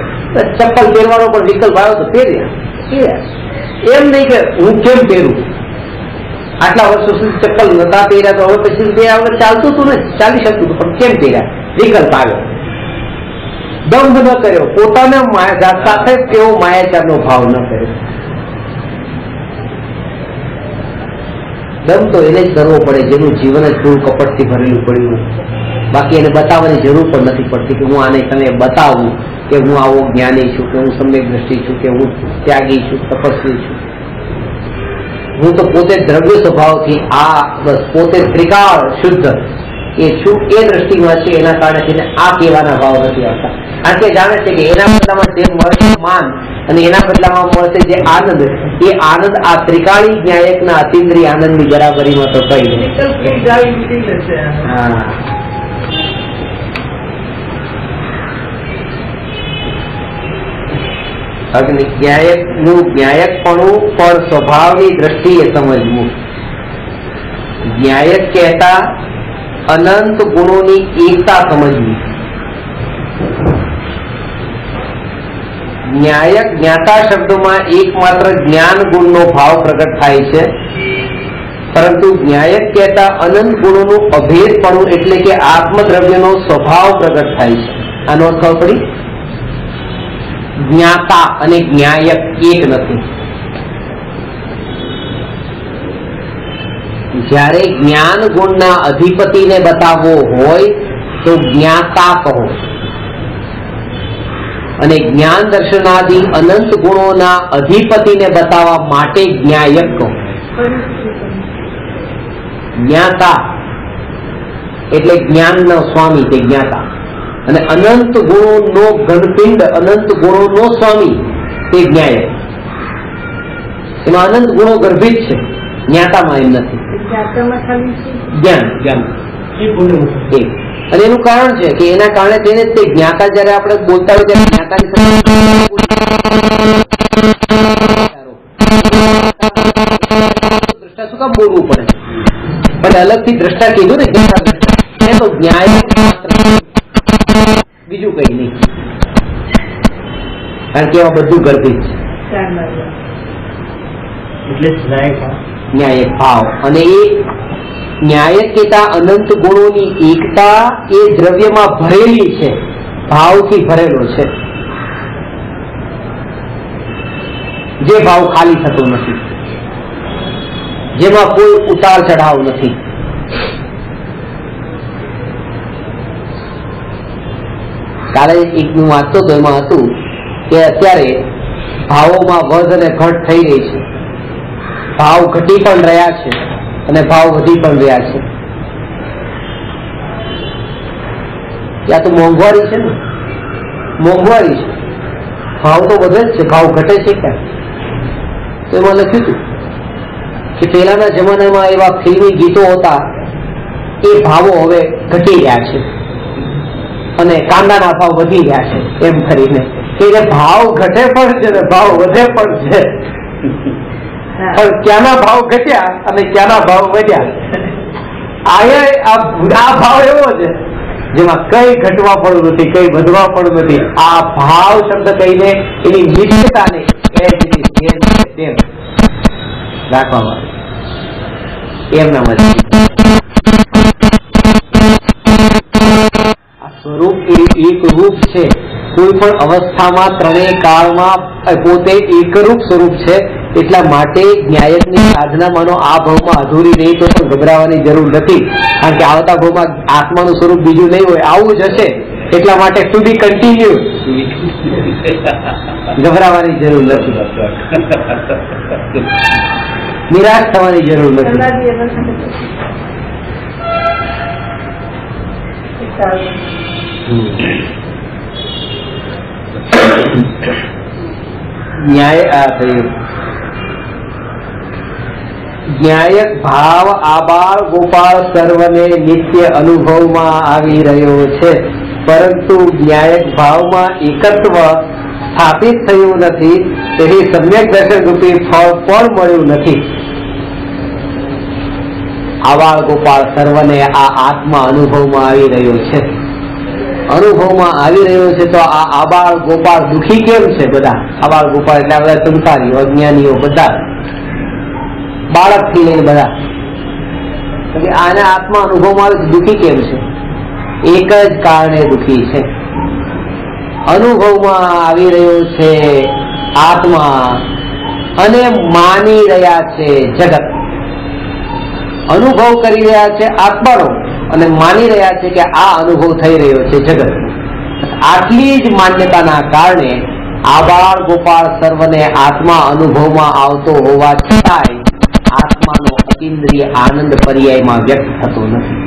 ચપ્પલ પહેરવાનો પણ વિકલ્પ આવ્યો તો પહેર્યા. એમ નહીં કે હું કેમ પહેરું, આટલા વર્ષો સુધી ચપ્પલ નતા પહેર્યા તો હવે પછી બે આગળ ચાલતું હતું ને, ચાલી શકતું હતું, પણ કેમ પહેર્યા, વિકલ્પ આવ્યો. દંભ ન કર્યો, પોતાના જાત સાથે કેવો માયાચારનો ભાવ ન કર્યો. દમ તો એને જ કરવો પડે જેનું જીવન જ થોડું કપટથી ભરેલું પડ્યું. બાકી એને બતાવવાની જરૂર પણ નથી પડતી કે હું આને તમે બતાવું કે હું આવો જ્ઞાની છું, કે હું સમ્યક દ્રષ્ટિ છું, કે હું ત્યાગી છું, તપસ્વી છું. હું તો પોતે દ્રવ્ય સ્વભાવથી આ બસ પોતે ત્રિકાળ શુદ્ધ એ છું એ દ્રષ્ટિમાં છે. એના કારણે તેને આ કહેવાના ભાવ નથી આવતા. કારણ કે જાણે છે કે એના બદલામાં જે મળશે માન અને એના બદલામાં મળશે જે આનંદ, એ આનંદ આ ત્રિકાળી ન્યાયકના અતિન્દ્રિય આનંદની બરાબરીમાં તો થઈ ન્યાયકનું ન્યાયકપણું પણ સ્વભાવની દ્રષ્ટિએ સમજવું. ન્યાયક કહેતા અનંત ગુણોની એકતા સમજવી. ન્યાયક જ્ઞાતા શબ્દમાં એકમાત્ર જ્ઞાન ગુણનો ભાવ પ્રગટ થાય છે, પરંતુ ન્યાયક કહેતા અનંત ગુણોનું અભેદપણું એટલે કે આત્મદ્રવ્યનો સ્વભાવ પ્રગટ થાય છે. આનો અર્થ ખબર પડી? જ્ઞાતા અને ન્યાયક એક નથી. જ્યારે જ્ઞાન ગુણના અધિપતિને બતાવવો હોય તો જ્ઞાતા કહો, અને જ્ઞાન દર્શનાદિ અનંત ગુણોના અધિપતિને બતાવવા માટે જ્ઞાયક કહો. જ્ઞાતા એટલે જ્ઞાનનો સ્વામી તે જ્ઞાતા, અને અનંત ગુણોનો ઘનપિંડ અનંત ગુણોનો સ્વામી તે જ્ઞાયક. એમાં અનંત ગુણો ગર્ભિત છે, જ્ઞાતામાં એમ નથી. જ્ઞાન અને એનું કારણ છે કે એના કારણે તેને તે જ્ઞાતા જયારે આપણે બોલતા હોય ત્યારે જ્ઞાતાની દ્રષ્ટા શું કામ બોલવું પડે? પણ અલગથી દ્રષ્ટા કીધું ને જ્ઞાતા એ તો ન્યાય બીજું કઈ નહીં, કારણ કે એમાં બધું ગર્ભિત છે. એટલે ન્યાયક ભાવ અને એ ન્યાયક કહેતા અનંત ગુણોની એકતા એ દ્રવ્યમાં ભરેલી છે, ભાવથી ભરેલો છે. જે ભાવ ખાલી થતો નથી, જેમાં કોઈ ઉતાર ચઢાવ નથી. કાલે એક હું વાંચતો તો એમાં હતું કે અત્યારે ભાવોમાં વધ અને ઘટ થઈ રહી છે. ભાવ ઘટી પણ રહ્યા છે અને ભાવ વધી પણ રહ્યા છે. ત્યાં તો મોંઘવારી છે ને, મોંઘવારી છે, ભાવ તો વધે જ છે, ભાવ ઘટે છે ક્યાં? તો એમાં લખ્યું હતું કે પહેલાના જમાનામાં એવા ફિલ્મી ગીતો હતા એ ભાવો હવે ઘટી રહ્યા છે અને કાંદાના ભાવ વધી રહ્યા છે, એમ કરીને કે ભાવ ઘટે પણ છે ને ભાવ વધે પણ છે. પણ ક્યાંના ભાવ ઘટ્યા અને ક્યાંના ભાવ વધ્યા? આ ભાવ એવો છે જેમાં કઈ ઘટવા પણ નથી, કઈ વધવા પણ નથી. આ ભાવ શબ્દ કહીને એની નિશ્ચિતતાને રાખવામાં એમના મત. આ સ્વરૂપ એક રૂપ છે, કોઈ પણ અવસ્થામાં ત્રણેય કાળમાં પોતે એકરૂપ સ્વરૂપ છે. એટલા માટે ન્યાયકની સાધનામાંનો આ ભાવમાં અધૂરી રહી તો પણ ગભરાવાની જરૂર નથી, કારણ કે આવતા ભાવમાં આત્માનું સ્વરૂપ બીજું નહીં હોય, આવું જ હશે. એટલા માટે ટુ બી કન્ટિન્યુ, ગભરાવાની જરૂર નથી, નિરાશ થવાની જરૂર નથી. ન્યાયક ભાવ આબાળ ગોપાળ સર્વને નિત્ય અનુભવમાં આવી રહ્યો છે, પરંતુ ન્યાયક ભાવમાં એકત્વ સ્થાપિત થયું નથી, તેથી સમ્યક દર્શન રૂપી ફળ પણ મળ્યું નથી. આવાળ ગોપાળ સર્વને આ આત્મા અનુભવમાં આવી રહ્યો છે, અનુભવમાં આવી રહ્યો છે. તો આ આબાળ ગોપાળ દુઃખી કેમ છે? બધા આબાળ ગોપાળ એટલે બધા સંસારીઓ, અજ્ઞાનીઓ, બધા બાળકથી લઈને બધા આને આત્મા અનુભવમાં આવે છે, દુઃખી કેમ છે? એક જ કારણે દુઃખી છે. અનુભવમાં આવી રહ્યો છે આત્મા અને માની રહ્યા છે જગત. અનુભવ કરી રહ્યા છે આત્માનો અને માની રહ્યા છે કે આ અનુભવ થઈ રહ્યો છે જગત. આટલી જ માન્યતાના કારણે આબાળ ગોપાળ સર્વને આત્મા અનુભવમાં આવતો હોવા છતાંય આત્માનો અતિન્દ્રિય આનંદ પર્યાયમાં વ્યક્ત થતો નથી.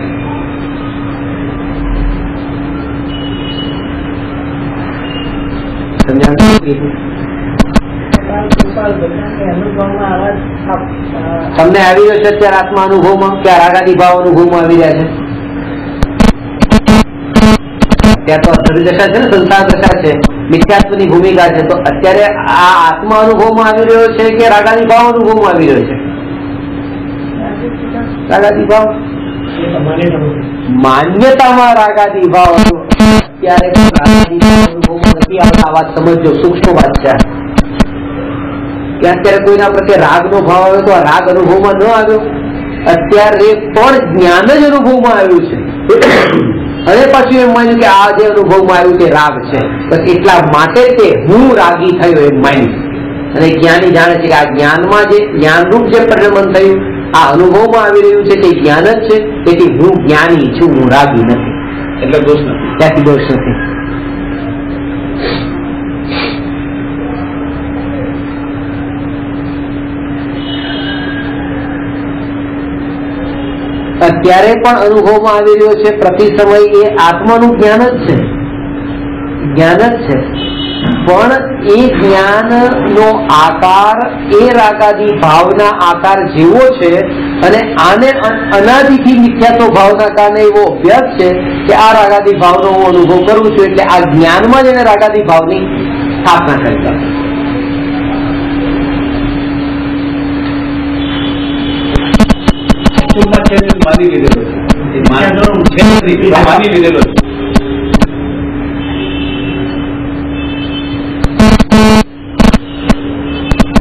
તમને આવી રહ્યો છે અત્યારે આત્મા અનુભવમાં કે રાગાદી ભાવ અનુભવમાં આવી રહ્યા છે? ત્યાં તો દશા છે ને, સંસાર દશા છે, મિથ્યાત્વની ભૂમિકા છે. તો અત્યારે આ આત્મા અનુભવમાં આવી રહ્યો છે કે રાગાદી ભાવ અનુભવમાં આવી રહ્યો છે? રાગાદી ભાવ માન્યતામાં રાગાદી ભાવ અત્યારે રાગાદી ભાવ અનુભવમાં નથી આવતા. વાત સમજો, સૂક્ષ્મ વાત છે કે અત્યારે કોઈના પ્રત્યે રાગનો ભાવ આવ્યો તો આ રાગ અનુભવમાં ન આવ્યો. અત્યારે પણ જ્ઞાન જ અનુભવમાં આવ્યું છે અને પછી એમ માન્યું કે આ જે અનુભવમાં આવ્યું તે રાગ છે, બસ એટલા માટે તે હું રાગી થયો એમ માન્યું. અને જ્ઞાની જાણે છે કે આ જ્ઞાનમાં જે જ્ઞાનરૂપ જે પરિણમન થયું આ અનુભવમાં આવી રહ્યું છે તે જ્ઞાન જ છે, તેથી હું જ્ઞાની છું, હું રાગી નથી. એટલે દોષ નથી, ત્યાંથી દોષ નથી. અત્યારે પણ અનુભવમાં આવી રહ્યો છે પ્રતિ સમય એ આત્માનું જ્ઞાન જ છે, જ્ઞાન જ છે. પણ એ જ્ઞાનનો આકાર એ રાગાદી ભાવના આકાર જેવો છે અને આને અનાદિથી મિથ્યાત્વ ભાવના કારણે એવો અભ્યાસ છે કે આ રાગાદી ભાવનો હું અનુભવ કરું છું, એટલે આ જ્ઞાનમાં જ એને રાગાદી ભાવની સ્થાપના કરી છે. માની લીધેલો છે, માની લીધેલો છે.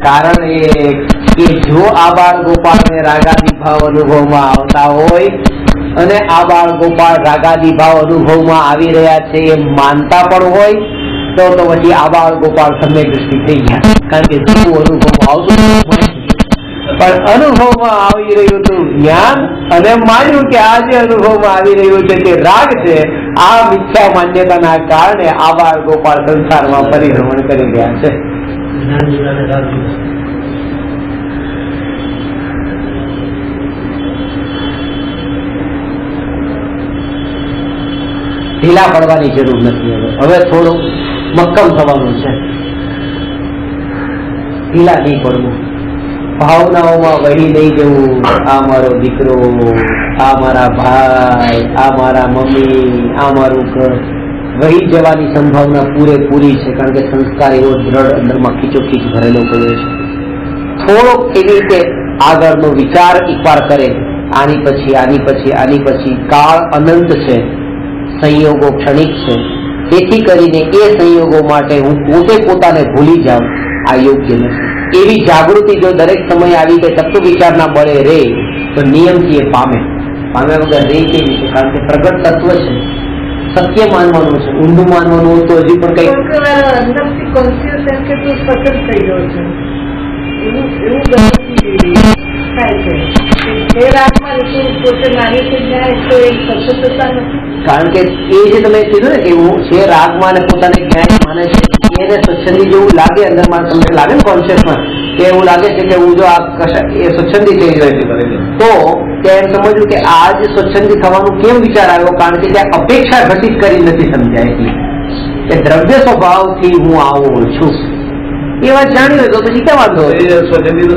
કારણ એ કે જો આ બાળ ગોપાળને રાગાદી ભાવ અનુભવમાં આવતા હોય અને આ બાળ ગોપાળ રાગાદી ભાવ અનુભવમાં આવી રહ્યા છે એ માનતા પણ હોય તો પછી આ બાળ ગોપાળ સમ્ય દૃષ્ટિ થઈ ગયા. કારણ કે જેવું અનુભવ આવતું પણ અનુભવમાં આવી રહ્યું હતું જ્ઞાન અને માન્યું કે આ જે અનુભવમાં આવી રહ્યું છે તે રાગ છે. આ મિથ્યા માન્યતાના કારણે આ બાળ ગોપાળ સંસારમાં પરિભ્રમણ કરી રહ્યા છે. ઢીલા પડવાની જરૂર નથી. હવે થોડું મક્કમ થવાનું છે, ઢીલા નહીં પડવું, ભાવનાઓમાં વહી નહીં જવું. આ મારો દીકરો, આ મારા ભાઈ, આ મારા મમ્મી, આ મારું ઘર, વહી જવાની સંભાવના પૂરેપૂરી છે. કારણ કે સંસ્કાર એવો દ્રઢ અંદરમાં ખીચોખીચ ભરેલો પડ્યો છે. થોડોક એવી રીતે આગળનો વિચાર એકવાર કરે, આની પછી આની પછી આની પછી. કાળ અનંત છે, સંયોગો ક્ષણિક છે, તેથી કરીને એ સંયોગો માટે હું પોતે પોતાને ભૂલી જાઉં આ યોગ્ય નથી. એવી જાગૃતિ જો દરેક સમય આવી કે તત્વ વિચારના બળે રે તો નિયમથી એ પામ્યા વગર રે કેવી છે? કારણ કે પ્રગટ તત્વ છે, સત્ય માનવાનું છે, ઊંડું માનવાનું તો હજી પણ કઈ કારણ કે એ જે તમે કીધું ને કે હું છે રાગમાં અને પોતાને જ્ઞાન માને છે, એને સ્વચ્છંદી જેવું લાગે અંદરમાં, તમને લાગે ને કોન્શિયસમાં કે એવું લાગે છે કે હું જો આ એ સ્વચ્છંદી થઈ રહ્યો તો ત્યાં એમ સમજવું કે આ જે સ્વચ્છંદી થવાનું કેમ વિચાર આવ્યો? કારણ કે ત્યાં અપેક્ષા ઘટિત કરી નથી સમજાય કે દ્રવ્ય સ્વભાવથી હું આવો છું. એ વાત જાણી હોય તો પછી ક્યાં વાંધો? સ્વચ્છંદીનો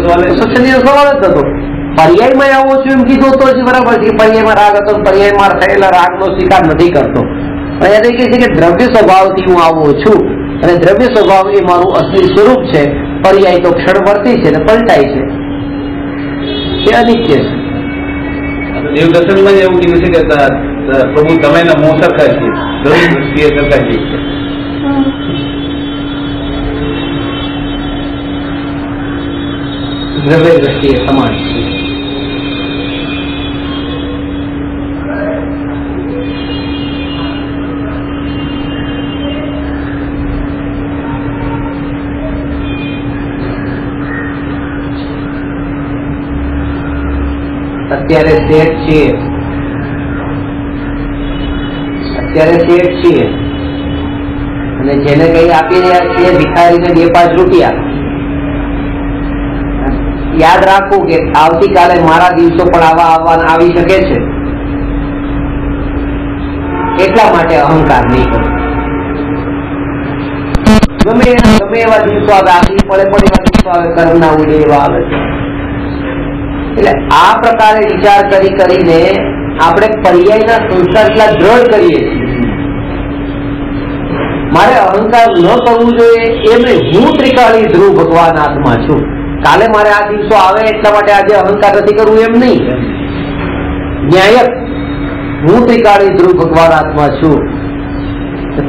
સવાલ જ હતો. પર્યાયમાં આવો છું એમ કીધું તો જ બરાબર છે. પર્યાયમાં રાગ હતો, પર્યાયમાં થયેલા રાગનો સ્વીકાર નથી કરતો. અહીંયા કહે છે કે દ્રવ્ય સ્વભાવથી હું આવો છું અને દ્રવ્ય સ્વભાવ એ મારું અસલી સ્વરૂપ છે. પર્યાય તો ક્ષણવર્તી છે ને પલટાય છે, એ અનિત્ય છે. દેવ દર્શનમાં જ એવું કીધું છે કે પ્રભુ તમે મોં સરખા છીએ, દરેક દ્રષ્ટિએ સરખા છીએ. દ્રવ્ય દ્રષ્ટિએ સમાન છે. અત્યારે શેઠ છીએ અને જેને કઈ આપી રહ્યા છીએ ભિખારીને 2-5 રૂપિયા. યાદ રાખવું કે આવતીકાલે મારા દિવસો પણ આવી શકે છે. એટલા માટે અહંકાર નહીં કરો. ગમે એવા દિવસો આવે, આગલી પડે એવા દિવસો આવે, કર્મના ઉડે એવા આવે છે. એટલે આ પ્રકારે વિચાર કરીને આપણે પર્યાયના સંસ્કાર એટલા દ્રઢ કરીએ છીએ. મારે અહંકાર ન કરવું જોઈએ એમ નહીં. હું ત્રિકાળી ધ્રુવ ભગવાન આત્મા છું. કાલે મારે આ દિવસો આવે એટલા માટે આજે અહંકાર નથી કરવું એમ નહીં. ન્યાયક હું ત્રિકાળી ધ્રુવ ભગવાન આત્મા છું.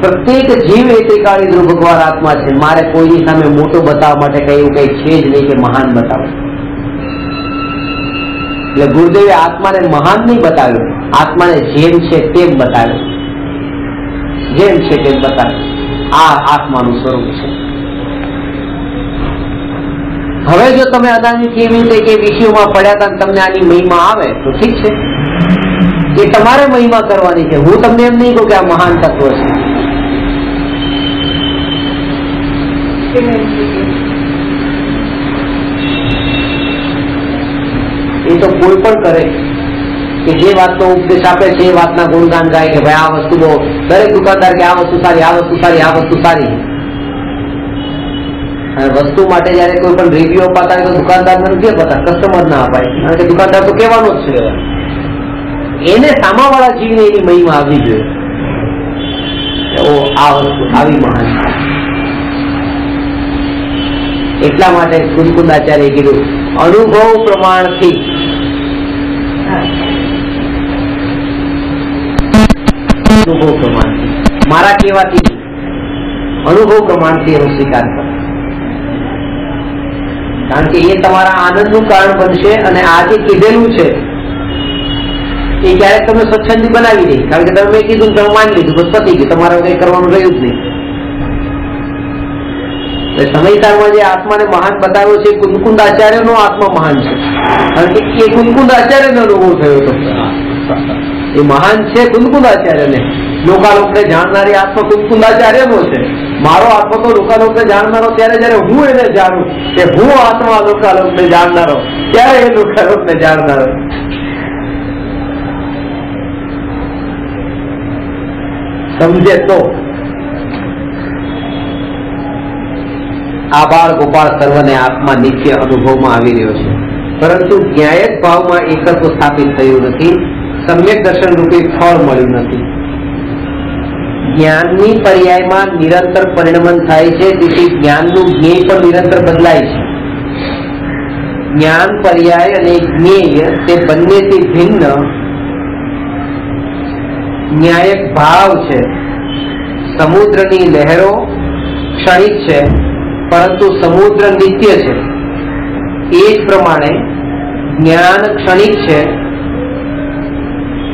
પ્રત્યેક જીવ એ ત્રિકાળી ધ્રુવ ભગવાન આત્મા છે. મારે કોઈની સામે મોટો બતાવવા માટે કઈ એવું કઈ છે જ નહીં કે મહાન બતાવે. એટલે ગુરુદેવે આત્માને મહાન નહીં બતાવ્યો, આત્માને જેમ છે તેમ બતાવ્યો. જેમ છે તેમ બતાવ્યો. આ આત્માનું સ્વરૂપ છે. હવે જો તમે અદાની કેવી રીતે કે વિષયોમાં પડ્યા હતા તમને આની મહિમા આવે તો ઠીક છે, એ તમારે મહિમા કરવાની છે. હું તમને એમ નહીં કહું કે આ મહાન તત્વ છે. એ તો કોઈ પણ કરે કે જે વાતનો ઉપદેશ આપે છે એ વાતના ગુણગાન ગાય કે ભાઈ આ વસ્તુ બહુ, દરેક દુકાનદાર કે આ વસ્તુ સારી, આ વસ્તુ સારી, આ વસ્તુ સારી. અને વસ્તુ માટે જયારે કોઈ પણ રિવ્યુ અપાતા હોય તો દુકાનદારને નથી અપાતા, કસ્ટમર ના અપાય. કારણ કે દુકાનદાર તો કહેવાનો જ છે. એને સામાવાળા જીવને એની મહિમા આવવી જોઈએ. આ વસ્તુ આવી મહાન. એટલા માટે કુંદકુંદાચાર્ય કીધું અનુભવ પ્રમાણથી. અનુભવ પ્રમાણથી, મારા કહેવાથી અનુભવ પ્રમાણથી એનો સ્વીકાર કરો. કારણ કે એ તમારા આનંદનું કારણ બનશે. અને આ જે કીધેલું છે એ ક્યારેક તમે સ્વચ્છંદી બનાવી દે. કારણ કે તમે કીધું તમે માની લીધું, બસ પતી ગયું, તમારે કઈ કરવાનું રહ્યું જ નહીં. સમયસારમાં જે આત્માને મહાન બતાવ્યો છે કુંદકુંદાચાર્યનો આત્મા મહાન છે. કારણ કે એ કુંદકુંદાચાર્યનો અનુભવ થયો હતો. એ મહાન છે કુંદકુંદાચાર્યને. લોકાલોકને જાણનારી આત્મા કુંદકુંદાચાર્યનો છે. મારો આત્મા તો લોકાલોકને જાણનારો ત્યારે જયારે હું એને જાણું કે હું આત્મા લોકાલોકને જાણનારો, ત્યારે એ લોકાલોકને જાણનારો. સમજે તો આ બાળ ગોપાળ સર્વને આત્મા નિત્ય અનુભવમાં આવી રહ્યો છે. પરંતુ ન્યાયક ભાવમાં એકત્વ સ્થાપિત થયું નથી. સમ્યક દર્શન રૂપે ફળ મળ્યું નથી. જ્ઞાનની પર્યાયમાં નિરંતર પરિણમન થાય છે. તેથી જ્ઞાનનું જ્ઞેય પણ નિરંતર બદલાય છે. જ્ઞાન પર્યાય અને જ્ઞેય તે બંનેથી ભિન્ન ન્યાયક ભાવ છે. સમુદ્રની લહેરો ક્ષણિક છે પરંતુ સમુદ્ર નિત્ય છે. એ જ પ્રમાણે જ્ઞાન ક્ષણિક છે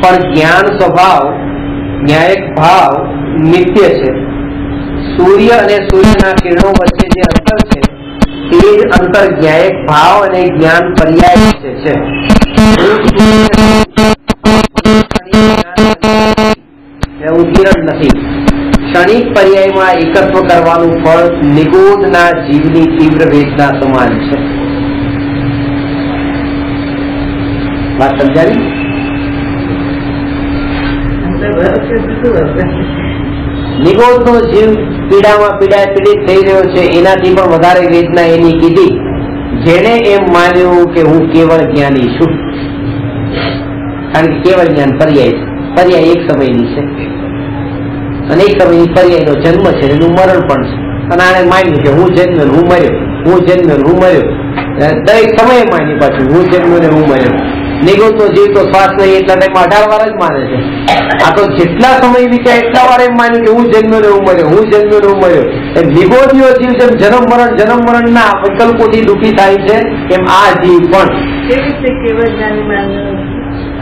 પણ જ્ઞાન સ્વભાવ ન્યાયક ભાવ નિત્ય છે. સૂર્ય અને સૂર્યના કિરણો વચ્ચે જે અંતર છે તે જ અંતર ન્યાયક ભાવ અને જ્ઞાન પર્યાય વચ્ચે છે. એવું કિરણ નથી. ક્ષણિક પર્યાયમાં એકત્વ કરવાનું ફળ નિગોદના જીવની તીવ્ર વેદના સમાન છે. વાત સમજાવી? નિગોદનો જીવ પીડામાં પીડિત થઈ રહ્યો છે. એનાથી પણ વધારે વેદના એની કીધી જેને એમ માન્યું કે હું કેવળ જ્ઞાની છું. કારણ કે કેવળ જ્ઞાન પર્યાય છે. પર્યાય એક સમયની છે અને એક સમયની પર્યાયનો જન્મ છે, એનું મરણ પણ છે. અને આને માન્યું કે હું જન્મ્યો હું મર્યો, હું જન્મ્યો હું મર્યો. દરેક સમયે માન્યું પાછું હું જન્મ્યો ને હું મર્યો. નિગોતો જીવતો શ્વાસ નહીં એટલા ટાઈમમાં 18 વાર જ માને છે. આ તો જેટલા સમય વીત્યા એટલા વાર એમ માન્યું કે હું જન્મ્યો ને હું મર્યો, હું જન્મ્યો ને હું મર્યો. એમ નિગોતીઓ જીવ જેમ જન્મ મરણ ના વિકલ્પોથી દુઃખી થાય છે એમ આ જીવ પણ.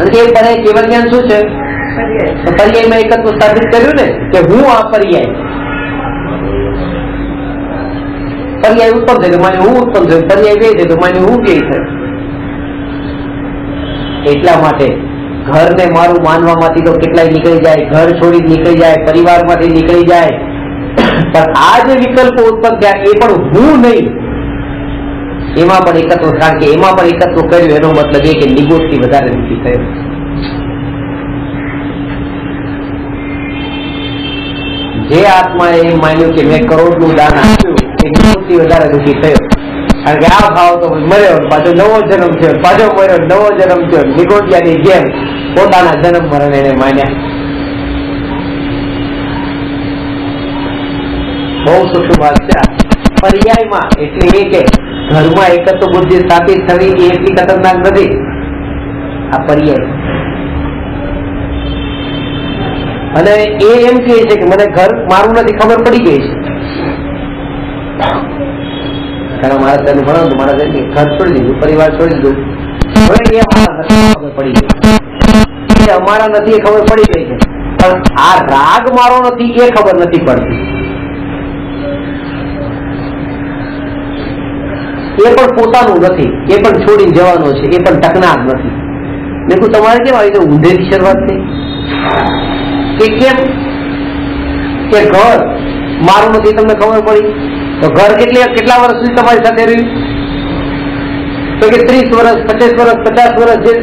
અને એ બધા કેવળ જ્ઞાન શું છે? પર્યાયમાં એકત્વ સ્થાપિત કર્યું ને કે હું આ પર્યાય ઉત્પન્ન થયું માને હું ઉત્પન્ન થયું, પર્યાય બે છે તો માને હું બે છે. એટલા માટે ઘરને મારું માનવામાંથી તો કેટલાય નીકળી જાય, ઘર છોડી નીકળી જાય, પરિવારમાંથી નીકળી જાય, પણ આ જે વિકલ્પો ઉત્પન્ન થયા એ પણ હું નહીં, એમાં પણ એકત્વ. કારણ કે એમાં પણ એકત્વ કર્યું એનો મતલબ એ કે નિગોદથી વધારે દુઃખી થયો. જે આત્માએ એમ માન્યું કે મેં કરોડનું દાન આપ્યું એ નિગોદથી વધારે દુઃખી થયો. કારણ કે આ ભાવ તો મર્યો પાછો નવો જન્મ થયો, પાછો મર્યો નવો જન્મ થયો. નિગોદિયાની જેમ પોતાના જન્મ મરણ એને માન્યા. બહુ સૂક્ષ્મ વાત છે. પર્યાયમાં એટલે એ કે ઘરમાં એકત્વ બુદ્ધિ સ્થાપિત થવી એ એટલી ખતરનાક નથી. આ પર્યાય અને એ એમ કહે છે કે મને ઘર મારું નથી, ખબર પડી ગઈ છે. મારા ઘર ભણો મારા ઘર છોડી દીધું, પરિવાર છોડી દીધું, હવે એ અમારા નથી ખબર પડી ગઈ, અમારા નથી એ ખબર પડી ગઈ છે. પણ આ રાગ મારો નથી એ ખબર નથી પડતી. એ પણ પોતાનું નથી, એ પણ છોડીને જવાનો છે, એ પણ ટકનાર નથી. મેં તમારે કેમ આવી રીતે ઊંધેથી શરૂઆત થઈ કે કેમ કે ઘર મારું નથી તમને ખબર પડી તો ઘર કેટલા વર્ષ સુધી તમારી સાથે રહ્યું? તો કે 30 વર્ષ, 25 વર્ષ, 50 વર્ષ જે,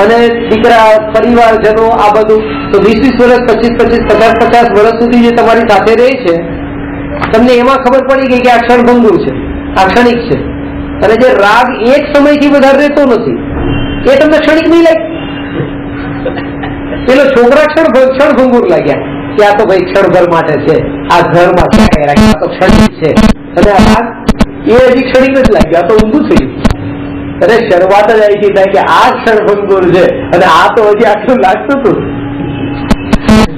અને દીકરા પરિવારજનો આ બધું તો 20 વર્ષ, 25, 50 વર્ષ સુધી જે તમારી સાથે રહે છે, તમને એમાં ખબર પડી ગઈ કે આ ક્ષણભંગુર છે, આ ક્ષણિક છે. અને જે રાગ એક સમયથી વધારે રહેતો નથી એ તમને ક્ષણિક નહીં લાગે. પેલો છોકરા ક્ષણભંગુર લાગ્યા કે આ તો ભાઈ ક્ષણભર માટે છે, આ ઘરમાં ક્યાં રાખે, આ તો ક્ષણિક છે. અને આ રાગ એ હજી ક્ષણિક જ લાગ્યો, આ તો ઊંધું થયું. અને શરૂઆત જ આવી થાય કે આ ક્ષણભંગુર છે અને આ તો હજી આટલું લાગતું હતું.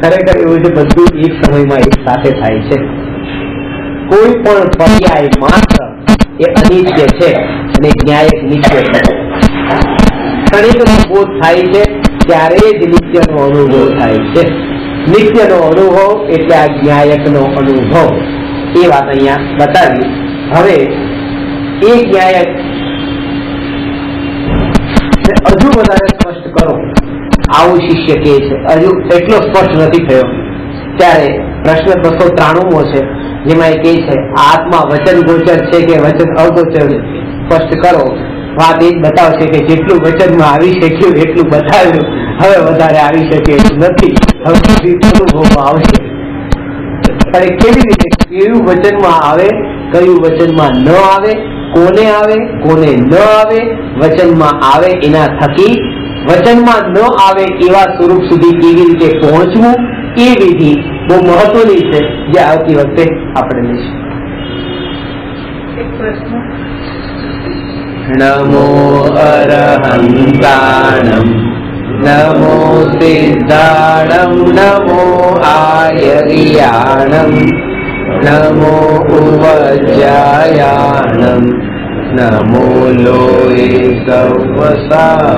ખરેખર એવું છે, બધું એક સમયમાં એક સાથે થાય છે. કોઈ પણ પર્યાય માત્ર એ અનિત્ય છે અને ન્યાયક નિત્ય છે. ક્ષણિકનો બોધ થાય છે ત્યારે જ નિત્યનો અનુભવ થાય છે. નિત્યનો અનુભવ એટલે આ ન્યાયકનો અનુભવ. એ વાત અહીંયા બતાવી. હવે એ ન્યાયક હજુ વધારે સ્પષ્ટ કરો, આવું શિષ્ય કહે છે. હજુ એટલો સ્પષ્ટ નથી થયો ત્યારે પ્રશ્ન 293મો છે, જેમાં એ કહે છે આત્મા વચન ગોચર છે કે વચન અગોચર સ્પષ્ટ કરો. વાત એ જ બતાવશે કે જેટલું વચનમાં આવી શક્યું એટલું બતાવ્યું, હવે વધારે આવી શકે એટલું નથી. હવે અનુભવમાં આવશે. અને કેવી રીતે, કયું વચનમાં આવે, કયું વચનમાં ન આવે, કોને આવે, કોને ન આવે, વચનમાં આવે એના થકી વચનમાં ન આવે એવા સ્વરૂપ સુધી કેવી રીતે પહોંચવું, એ વિધિ બહુ મહત્વની છે, જે આવતી વખતે આપણે લઈશું. નમો અરહંતાણમ નમો સિદ્ધાણમ નમો આયર્યાણમ નમો ઉવજ્જાયાણમ નમો લોય સવસા